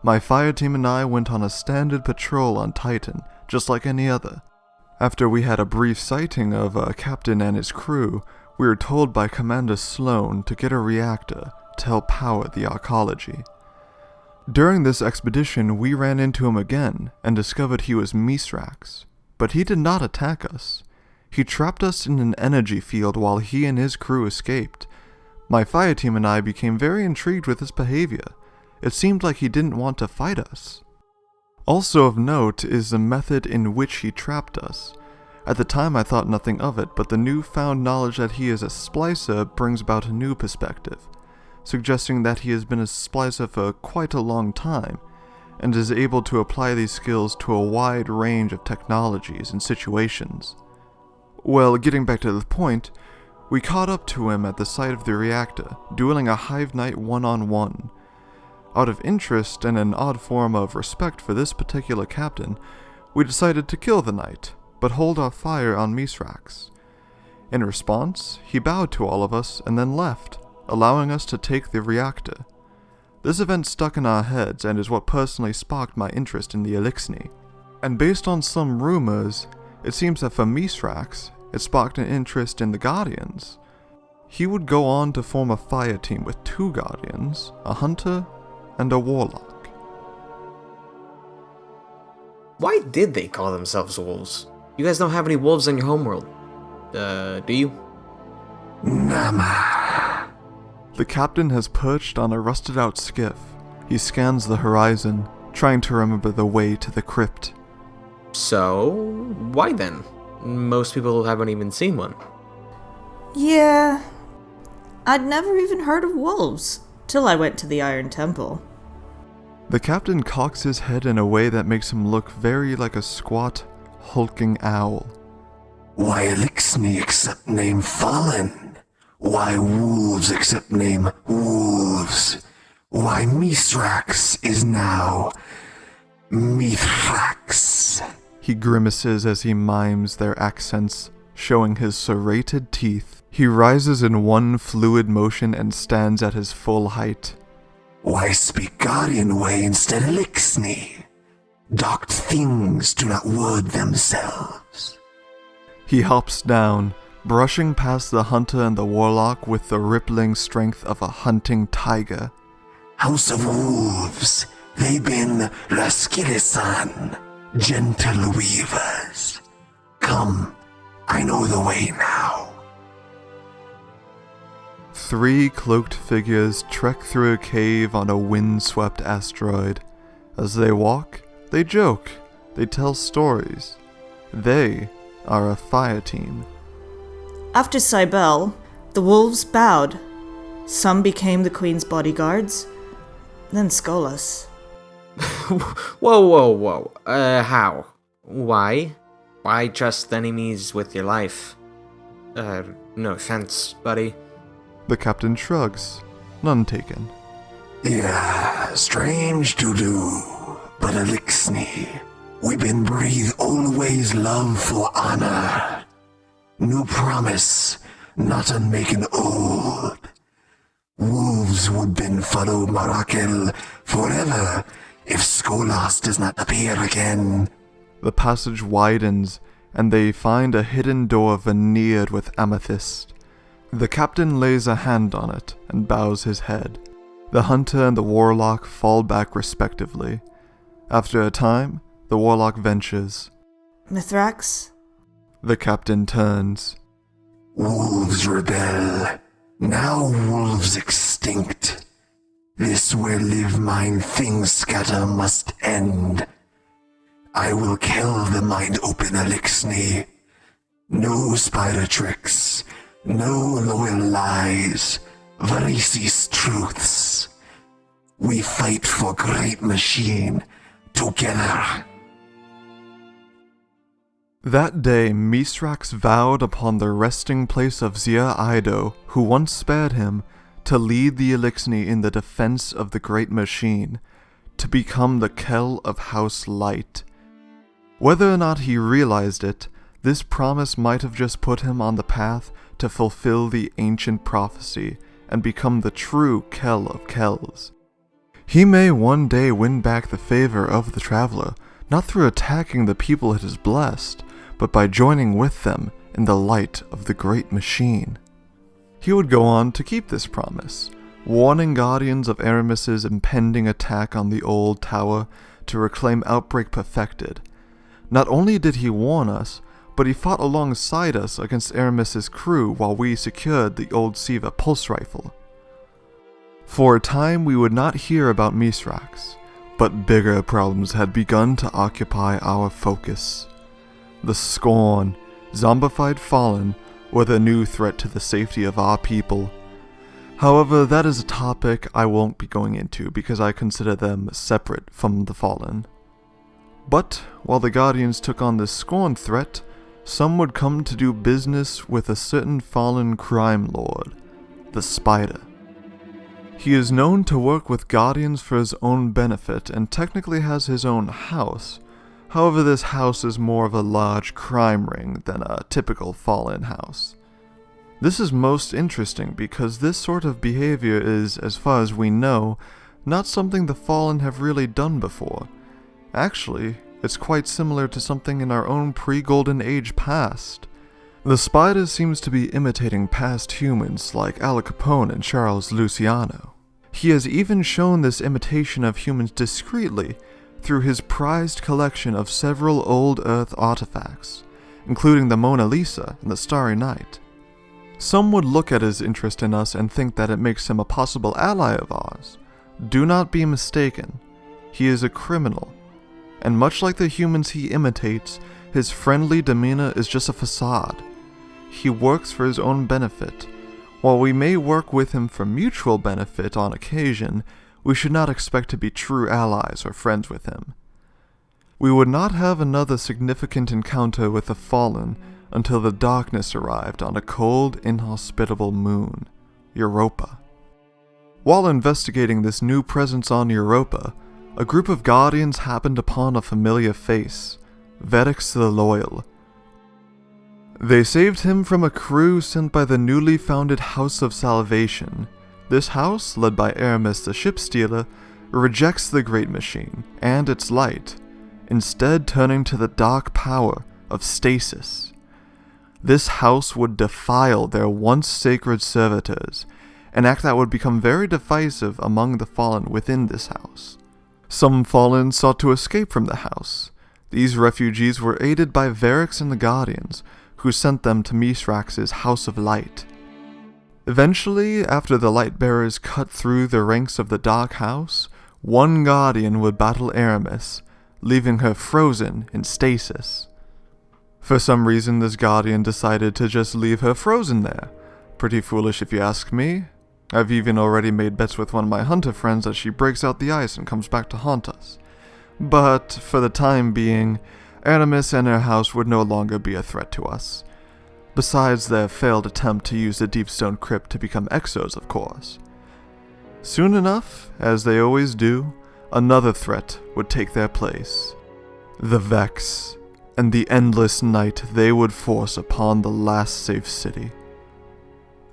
My fire team and I went on a standard patrol on Titan, just like any other. After we had a brief sighting of a captain and his crew, we were told by Commander Sloan to get a reactor to help power the arcology. During this expedition, we ran into him again and discovered he was Misraaks, but he did not attack us. He trapped us in an energy field while he and his crew escaped. My fire team and I became very intrigued with his behavior. It seemed like he didn't want to fight us. Also of note is the method in which he trapped us. At the time I thought nothing of it, but the newfound knowledge that he is a Splicer brings about a new perspective, suggesting that he has been a Splicer for quite a long time, and is able to apply these skills to a wide range of technologies and situations. Well, getting back to the point, we caught up to him at the site of the reactor, dueling a Hive Knight one-on-one. Out of interest and an odd form of respect for this particular captain, we decided to kill the knight, but hold our fire on Misraaks. In response, he bowed to all of us and then left, allowing us to take the reactor. This event stuck in our heads and is what personally sparked my interest in the Eliksni. And based on some rumors, it seems that for Misraaks, it sparked an interest in the Guardians. He would go on to form a fire team with 2 Guardians, a Hunter and a Warlock. Why did they call themselves wolves? You guys don't have any wolves on your homeworld. Do you? Nama. The captain has perched on a rusted-out skiff. He scans the horizon, trying to remember the way to the crypt. So, why then? Most people haven't even seen one. Yeah. I'd never even heard of wolves, till I went to the Iron Temple. The captain cocks his head in a way that makes him look very like a squat, hulking owl. Why Eliksni accept name Fallen? Why wolves accept name Wolves? Why Misraaks is now Misraaks? He grimaces as he mimes their accents, showing his serrated teeth. He rises in one fluid motion and stands at his full height. Why speak Guardian way instead Eliksni? Docked things do not word themselves. He hops down, brushing past the Hunter and the Warlock with the rippling strength of a hunting tiger. House of Wolves, they been Raskirisan, gentle weavers. Come, I know the way now. 3 cloaked figures trek through a cave on a wind-swept asteroid. As they walk, they joke, they tell stories. They are a fire team. After Cybele, the wolves bowed. Some became the queen's bodyguards, then Skolas. Whoa. How? Why? Why trust enemies with your life? No offense, buddy. The captain shrugs, none taken. Yeah, strange to do, but Eliksni, we been breathe always love for honor. New promise, not on making old. Wolves would been follow Marakel forever if Skolas does not appear again. The passage widens, and they find a hidden door veneered with amethyst. The captain lays a hand on it and bows his head. The Hunter and the Warlock fall back respectively. After a time, the Warlock ventures. Misraaks? The captain turns. Wolves rebel. Now wolves extinct. This where live mine things scatter must end. I will kill the mind open Eliksni. No spider tricks. No loyal lies, Riis's truths. We fight for great machine together. That day, Misraaks vowed upon the resting place of Zia Ido, who once spared him, to lead the Eliksni in the defense of the great machine, to become the Kell of House Light. Whether or not he realized it, this promise might have just put him on the path to fulfill the ancient prophecy and become the true Kell of Kells. He may one day win back the favor of the Traveler, not through attacking the people it has blessed, but by joining with them in the light of the great machine. He would go on to keep this promise, warning Guardians of Aramis's impending attack on the old tower to reclaim Outbreak perfected. Not only did he warn us, but he fought alongside us against Aramis's crew while we secured the old Siva pulse rifle. For a time we would not hear about Misraaks, but bigger problems had begun to occupy our focus. The Scorn, zombified Fallen, were the new threat to the safety of our people. However, that is a topic I won't be going into because I consider them separate from the Fallen. But while the Guardians took on this Scorn threat, some would come to do business with a certain fallen crime lord, the Spider. He is known to work with Guardians for his own benefit and technically has his own house. However, this house is more of a large crime ring than a typical Fallen house. This is most interesting because this sort of behavior is, as far as we know, not something the Fallen have really done before. Actually, it's quite similar to something in our own pre-Golden Age past. The Spider seems to be imitating past humans like Al Capone and Charles Luciano. He has even shown this imitation of humans discreetly through his prized collection of several old Earth artifacts, including the Mona Lisa and the Starry Night. Some would look at his interest in us and think that it makes him a possible ally of ours. Do not be mistaken. He is a criminal, and much like the humans he imitates, his friendly demeanor is just a facade. He works for his own benefit. While we may work with him for mutual benefit on occasion, we should not expect to be true allies or friends with him. We would not have another significant encounter with the Fallen until the darkness arrived on a cold, inhospitable moon, Europa. While investigating this new presence on Europa, a group of Guardians happened upon a familiar face, Vedix the Loyal. They saved him from a crew sent by the newly founded House of Salvation. This house, led by Aramis the Ship Stealer, rejects the Great Machine and its light, instead turning to the dark power of stasis. This house would defile their once sacred servitors, an act that would become very divisive among the Fallen within this house. Some Fallen sought to escape from the house. These refugees were aided by Verix and the Guardians, who sent them to Misraaks' House of Light. Eventually, after the Lightbearers cut through the ranks of the Dark House, one Guardian would battle Aramis, leaving her frozen in stasis. For some reason, this Guardian decided to just leave her frozen there. Pretty foolish if you ask me. I've even already made bets with one of my hunter friends that she breaks out the ice and comes back to haunt us. But, for the time being, Aramis and her house would no longer be a threat to us. Besides their failed attempt to use the Deepstone Crypt to become Exos, of course. Soon enough, as they always do, another threat would take their place. The Vex, and the endless night they would force upon the last safe city.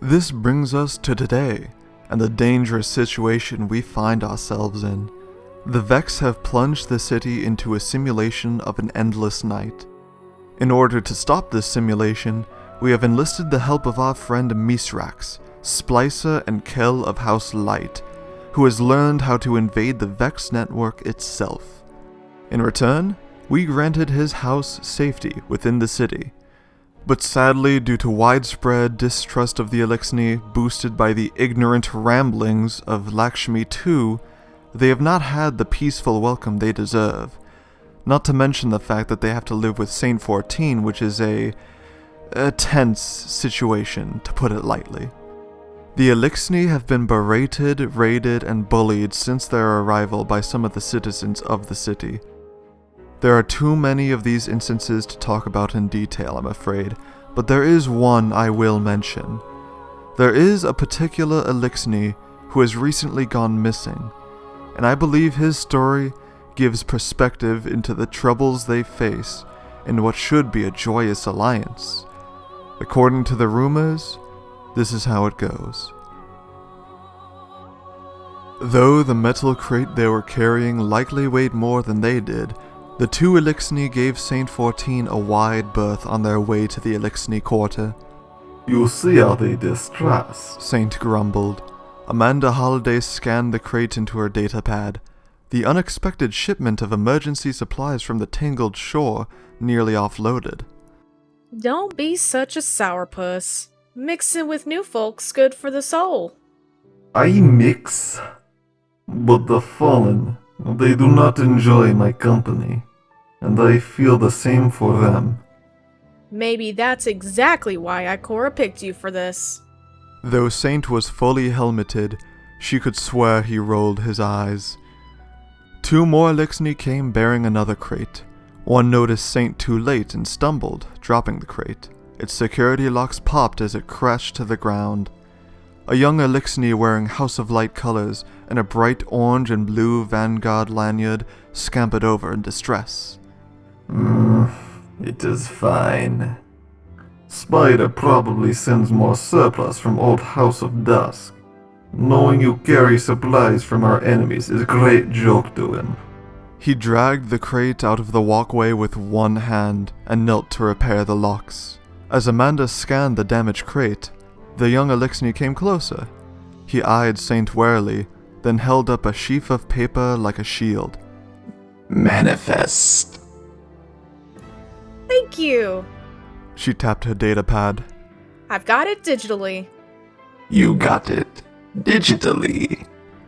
This brings us to today, and the dangerous situation we find ourselves in. The Vex have plunged the city into a simulation of an endless night. In order to stop this simulation, we have enlisted the help of our friend Misraaks, Splicer and Kell of House Light, who has learned how to invade the Vex network itself. In return, we granted his house safety within the city. But sadly, due to widespread distrust of the Eliksni, boosted by the ignorant ramblings of Lakshmi II, they have not had the peaceful welcome they deserve. Not to mention the fact that they have to live with Saint 14, which is a tense situation, to put it lightly. The Eliksni have been berated, raided, and bullied since their arrival by some of the citizens of the city. There are too many of these instances to talk about in detail, I'm afraid, but there is one I will mention. There is a particular Eliksni who has recently gone missing, and I believe his story gives perspective into the troubles they face in what should be a joyous alliance. According to the rumors, this is how it goes. Though the metal crate they were carrying likely weighed more than they did, the two Eliksni gave Saint 14 a wide berth on their way to the Eliksni quarter. You see how they distress. Saint grumbled. Amanda Holliday scanned the crate into her datapad. The unexpected shipment of emergency supplies from the Tangled Shore nearly offloaded. Don't be such a sourpuss. Mixing with new folk's good for the soul. I mix, but the fallen, they do not enjoy my company, and I feel the same for them. Maybe that's exactly why Ikora picked you for this. Though Saint was fully helmeted, she could swear he rolled his eyes. Two more Eliksni came bearing another crate. One noticed Saint too late and stumbled, dropping the crate. Its security locks popped as it crashed to the ground. A young Eliksni wearing House of Light colors and a bright orange and blue Vanguard lanyard scampered over in distress. It is fine. Spider probably sends more surplus from old House of Dusk. Knowing you carry supplies from our enemies is a great joke to him. He dragged the crate out of the walkway with one hand and knelt to repair the locks. As Amanda scanned the damaged crate, the young Eliksni came closer. He eyed Saint warily, then held up a sheaf of paper like a shield. Manifest. Thank you. She tapped her datapad. I've got it digitally. You got it. Digitally.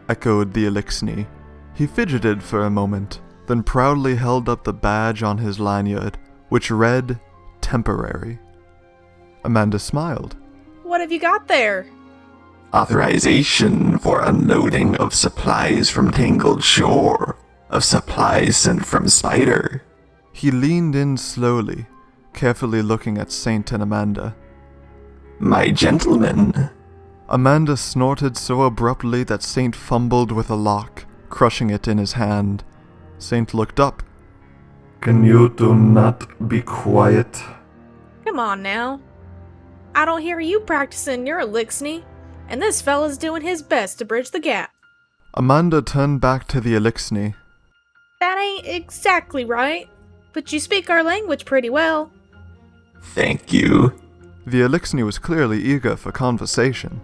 Echoed the Eliksni. He fidgeted for a moment, then proudly held up the badge on his lanyard, which read, Temporary. Amanda smiled. What have you got there? Authorization for unloading of supplies from Tangled Shore. Of supplies sent from Spider. He leaned in slowly, carefully looking at Saint and Amanda. My gentlemen. Amanda snorted so abruptly that Saint fumbled with a lock, crushing it in his hand. Saint looked up. Can you two not be quiet? Come on now. I don't hear you practicing your Eliksni, and this fella's doing his best to bridge the gap. Amanda turned back to the Eliksni. That ain't exactly right, but you speak our language pretty well. Thank you. The Eliksni was clearly eager for conversation.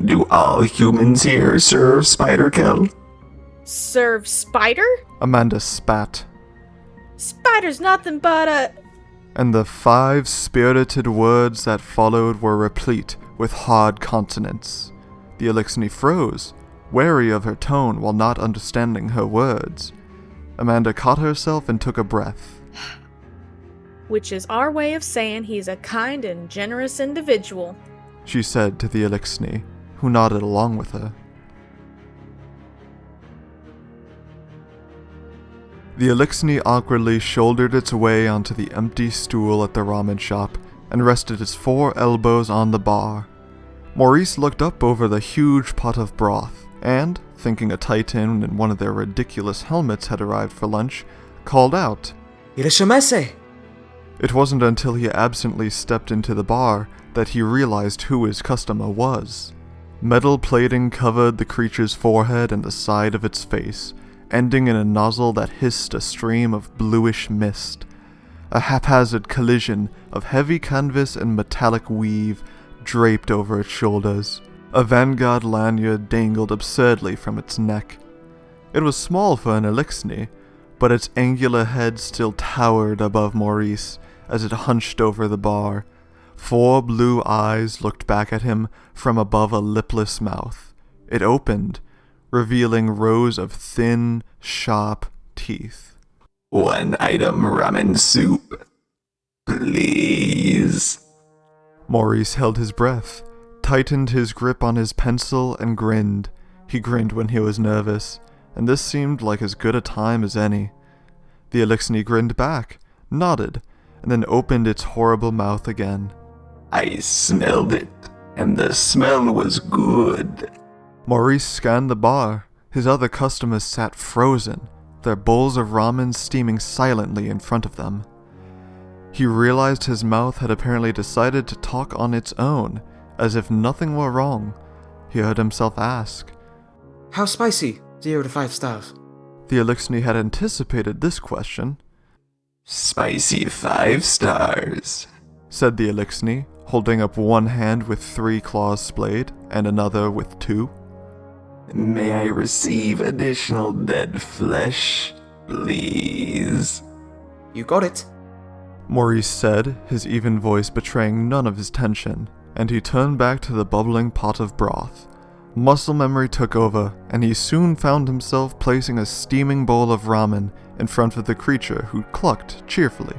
Do all humans here serve Spider Kill? Serve Spider? Amanda spat. Spider's nothing but a... And the 5 spirited words that followed were replete with hard consonants. The Eliksni froze, wary of her tone while not understanding her words. Amanda caught herself and took a breath. Which is our way of saying he's a kind and generous individual, she said to the Eliksni, who nodded along with her. The Eliksni awkwardly shouldered its way onto the empty stool at the ramen shop and rested its 4 elbows on the bar. Maurice looked up over the huge pot of broth and, thinking a Titan in one of their ridiculous helmets had arrived for lunch, called out, Irashamase! It wasn't until he absently stepped into the bar that he realized who his customer was. Metal plating covered the creature's forehead and the side of its face, ending in a nozzle that hissed a stream of bluish mist. A haphazard collision of heavy canvas and metallic weave draped over its shoulders. A Vanguard lanyard dangled absurdly from its neck. It was small for an Eliksni, but its angular head still towered above Maurice as it hunched over the bar. 4 blue eyes looked back at him from above a lipless mouth. It opened, revealing rows of thin, sharp teeth. 1 item ramen soup, please. Maurice held his breath, tightened his grip on his pencil, and grinned. He grinned when he was nervous, and this seemed like as good a time as any. The The Eliksni grinned back, nodded, and then opened its horrible mouth again. I smelled it, and the smell was good. Maurice scanned the bar. His other customers sat frozen, their bowls of ramen steaming silently in front of them. He realized his mouth had apparently decided to talk on its own, as if nothing were wrong. He heard himself ask, How spicy? 0 to 5 stars. The Eliksni had anticipated this question. Spicy 5 stars, said the Eliksni, holding up one hand with 3 claws splayed and another with 2. May I receive additional dead flesh, please? You got it. Maurice said, his even voice betraying none of his tension, and he turned back to the bubbling pot of broth. Muscle memory took over, and he soon found himself placing a steaming bowl of ramen in front of the creature who clucked cheerfully.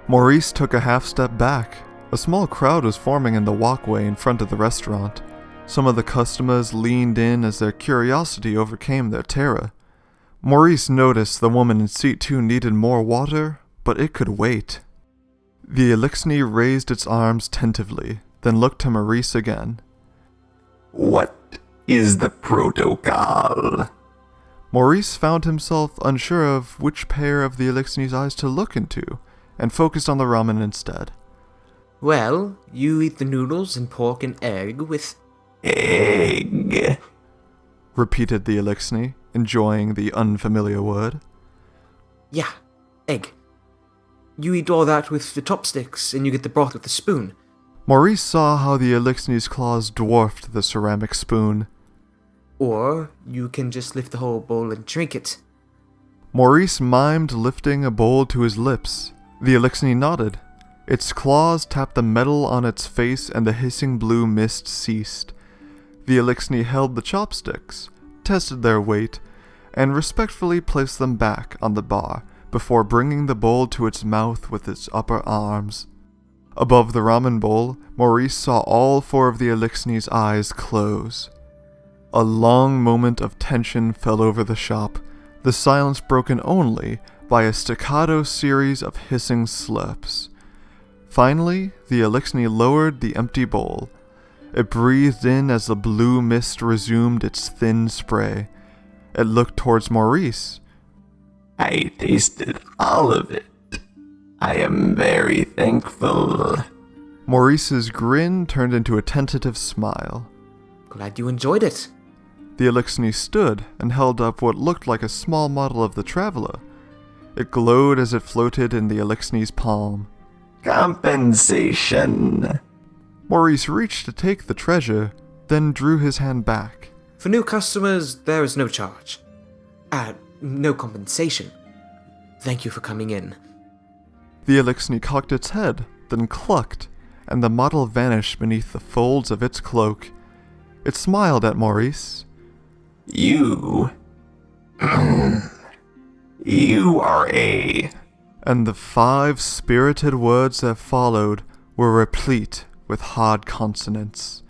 Maurice took a half step back. A small crowd was forming in the walkway in front of the restaurant. Some of the customers leaned in as their curiosity overcame their terror. Maurice noticed the woman in seat 2 needed more water, but it could wait. The Eliksni raised its arms tentatively, then looked to Maurice again. What is the protocol? Maurice found himself unsure of which pair of the Eliksni's eyes to look into, and focused on the ramen instead. Well, you eat the noodles and pork and egg with... Egg, repeated the Eliksni, enjoying the unfamiliar word. Yeah, egg. You eat all that with the chopsticks, and you get the broth with the spoon. Maurice saw how the Eliksni's claws dwarfed the ceramic spoon. Or you can just lift the whole bowl and drink it. Maurice mimed lifting a bowl to his lips. The Eliksni nodded. Its claws tapped the metal on its face and the hissing blue mist ceased. The Eliksni held the chopsticks, tested their weight, and respectfully placed them back on the bar before bringing the bowl to its mouth with its upper arms. Above the ramen bowl, Maurice saw all 4 of the Eliksni's eyes close. A long moment of tension fell over the shop, the silence broken only by a staccato series of hissing slurps. Finally, the Eliksni lowered the empty bowl. It breathed in as the blue mist resumed its thin spray. It looked towards Maurice. I tasted all of it. I am very thankful. Maurice's grin turned into a tentative smile. Glad you enjoyed it. The Eliksni stood and held up what looked like a small model of the Traveler. It glowed as it floated in the Eliksni's palm. Compensation. Maurice reached to take the treasure, then drew his hand back. For new customers, there is no charge. No compensation. Thank you for coming in. The Eliksni cocked its head, then clucked, and the model vanished beneath the folds of its cloak. It smiled at Maurice. You are a... And the 5 spirited words that followed were replete with hard consonants.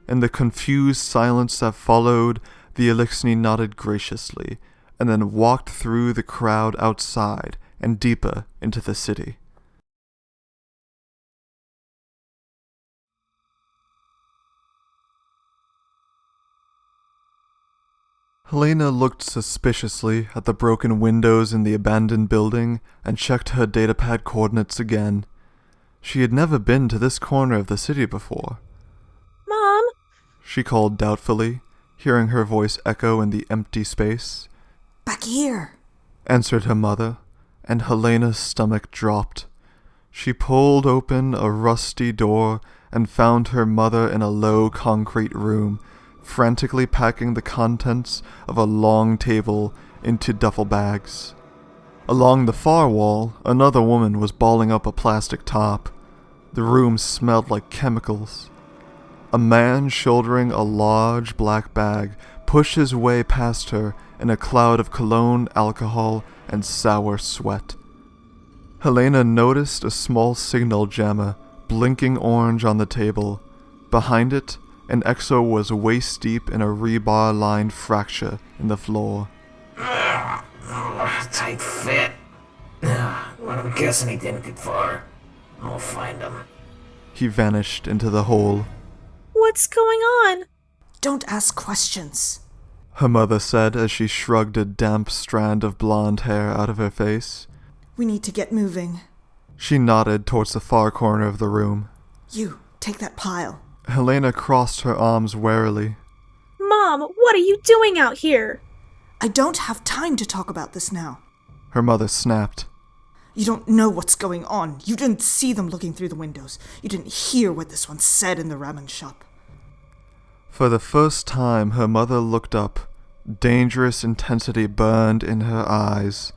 In the confused silence that followed, the Eliksni nodded graciously, and then walked through the crowd outside and deeper into the city. Helena looked suspiciously at the broken windows in the abandoned building and checked her datapad coordinates again. She had never been to this corner of the city before. Mom? She called doubtfully, hearing her voice echo in the empty space. Back here, Answered her mother, and Helena's stomach dropped. She pulled open a rusty door and found her mother in a low concrete room, frantically packing the contents of a long table into duffel bags. Along the far wall, another woman was balling up a plastic top. The room smelled like chemicals. A man shouldering a large black bag pushed his way past her in a cloud of cologne, alcohol, and sour sweat. Helena noticed a small signal jammer blinking orange on the table. Behind it, an EXO was waist-deep in a rebar-lined fracture in the floor. Tight fit. I'm guessing he didn't get far. I'll find him. He vanished into the hole. What's going on? Don't ask questions. Her mother said as she shrugged a damp strand of blonde hair out of her face. We need to get moving. She nodded towards the far corner of the room. You, take that pile. Helena crossed her arms warily. Mom, what are you doing out here? I don't have time to talk about this now. Her mother snapped. You don't know what's going on. You didn't see them looking through the windows. You didn't hear what this one said in the ramen shop. For the first time, her mother looked up. Dangerous intensity burned in her eyes.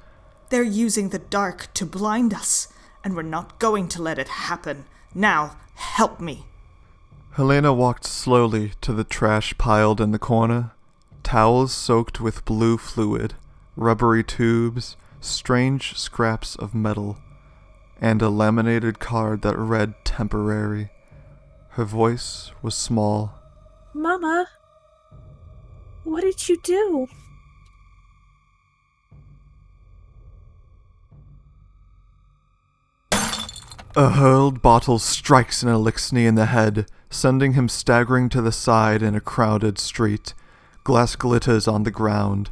They're using the dark to blind us, and we're not going to let it happen. Now, help me. Helena walked slowly to the trash piled in the corner. Towels soaked with blue fluid, rubbery tubes, strange scraps of metal, and a laminated card that read temporary. Her voice was small. Mama, what did you do? A hurled bottle strikes an Eliksni in the head, sending him staggering to the side in a crowded street. Glass glitters on the ground.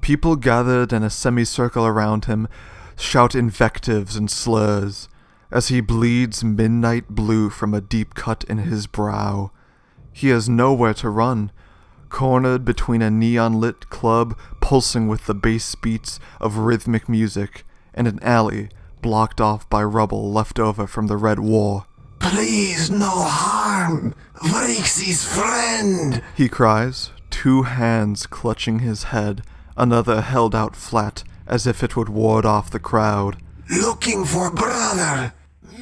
People gathered in a semicircle around him shout invectives and slurs as he bleeds midnight blue from a deep cut in his brow. He has nowhere to run, cornered between a neon-lit club pulsing with the bass beats of rhythmic music and an alley blocked off by rubble left over from the Red War. Please, no harm! Riis' friend! He cries, two hands clutching his head, another held out flat as if it would ward off the crowd. Looking for brother!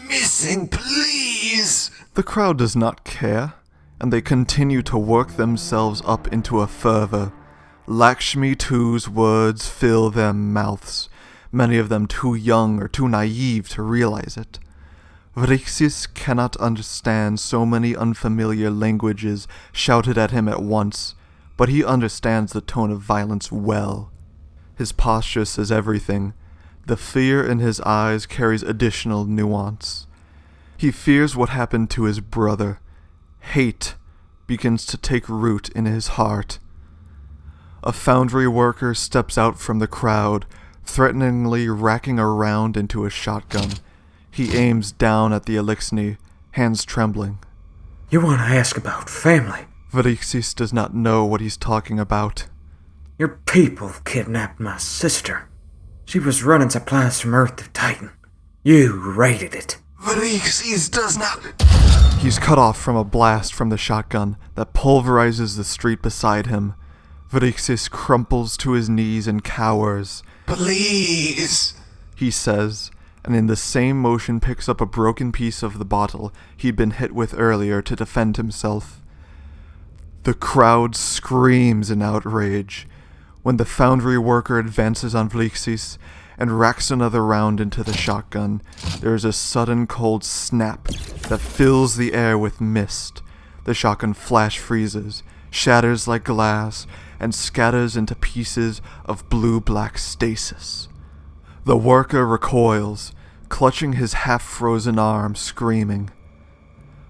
Missing, please! The crowd does not care, and they continue to work themselves up into a fervor. Lakshmi Too's words fill their mouths, many of them too young or too naive to realize it. Riis cannot understand so many unfamiliar languages shouted at him at once, but he understands the tone of violence well. His posture says everything. The fear in his eyes carries additional nuance. He fears what happened to his brother. Hate begins to take root in his heart. A foundry worker steps out from the crowd, threateningly racking a round into a shotgun. He aims down at the Eliksni, hands trembling. You want to ask about family? Riis does not know what he's talking about. Your people kidnapped my sister. She was running supplies from Earth to Titan. You raided it. Riis does not... He's cut off from a blast from the shotgun that pulverizes the street beside him. Riis crumples to his knees and cowers. Please! He says, and in the same motion picks up a broken piece of the bottle he'd been hit with earlier to defend himself. The crowd screams in outrage when the foundry worker advances on Riis and racks another round into the shotgun. There is a sudden cold snap that fills the air with mist. The shotgun flash freezes, shatters like glass, and scatters into pieces of blue-black stasis. The worker recoils, clutching his half-frozen arm, screaming.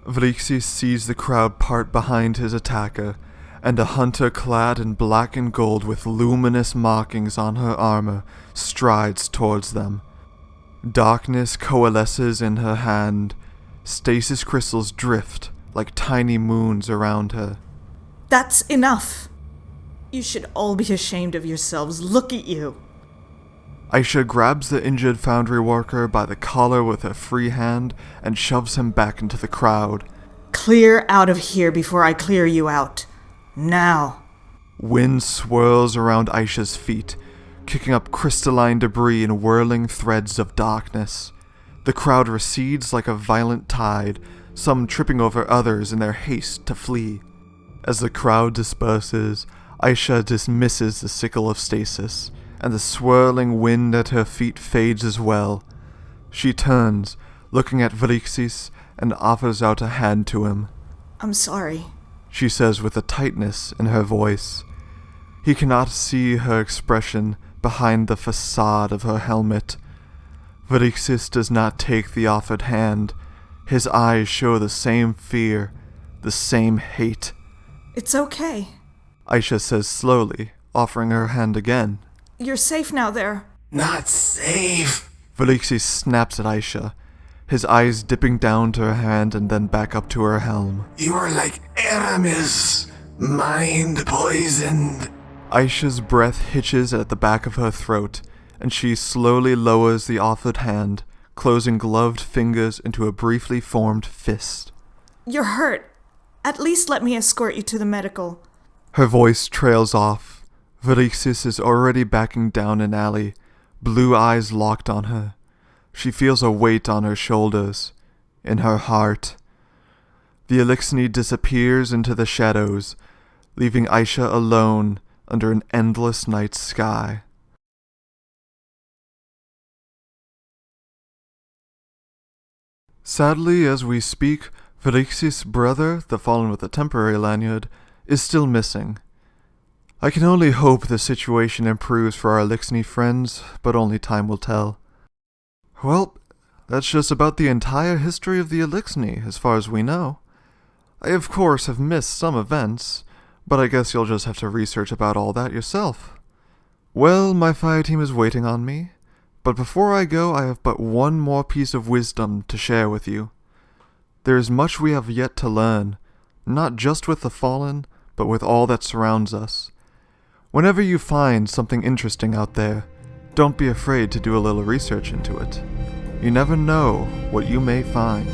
Riis sees the crowd part behind his attacker, and a hunter clad in black and gold with luminous markings on her armor strides towards them. Darkness coalesces in her hand. Stasis crystals drift like tiny moons around her. That's enough. You should all be ashamed of yourselves. Look at you. Aisha grabs the injured foundry worker by the collar with her free hand and shoves him back into the crowd. Clear out of here before I clear you out. Now. Wind swirls around Aisha's feet, kicking up crystalline debris in whirling threads of darkness. The crowd recedes like a violent tide, some tripping over others in their haste to flee. As the crowd disperses, Aisha dismisses the sickle of stasis, and the swirling wind at her feet fades as well. She turns, looking at Riis, and offers out a hand to him. I'm sorry, she says with a tightness in her voice. He cannot see her expression behind the facade of her helmet. Riis does not take the offered hand. His eyes show the same fear, the same hate. It's okay. Aisha says slowly, offering her hand again. You're safe now there. Not safe. Eliksni snaps at Aisha, his eyes dipping down to her hand and then back up to her helm. You are like Aramis, mind poisoned. Aisha's breath hitches at the back of her throat, and she slowly lowers the offered hand, closing gloved fingers into a briefly formed fist. You're hurt. At least let me escort you to the medical. Her voice trails off. Riis is already backing down an alley, blue eyes locked on her. She feels a weight on her shoulders, in her heart. The Eliksni disappears into the shadows, leaving Aisha alone under an endless night sky. Sadly, as we speak, Riis' brother, the fallen with the temporary lanyard, is still missing. I can only hope the situation improves for our Eliksni friends, but only time will tell. Well, that's just about the entire history of the Eliksni, as far as we know. I, of course, have missed some events, but I guess you'll just have to research about all that yourself. Well, my fire team is waiting on me, but before I go, I have but one more piece of wisdom to share with you. There is much we have yet to learn, not just with the fallen, but with all that surrounds us. Whenever you find something interesting out there, don't be afraid to do a little research into it. You never know what you may find.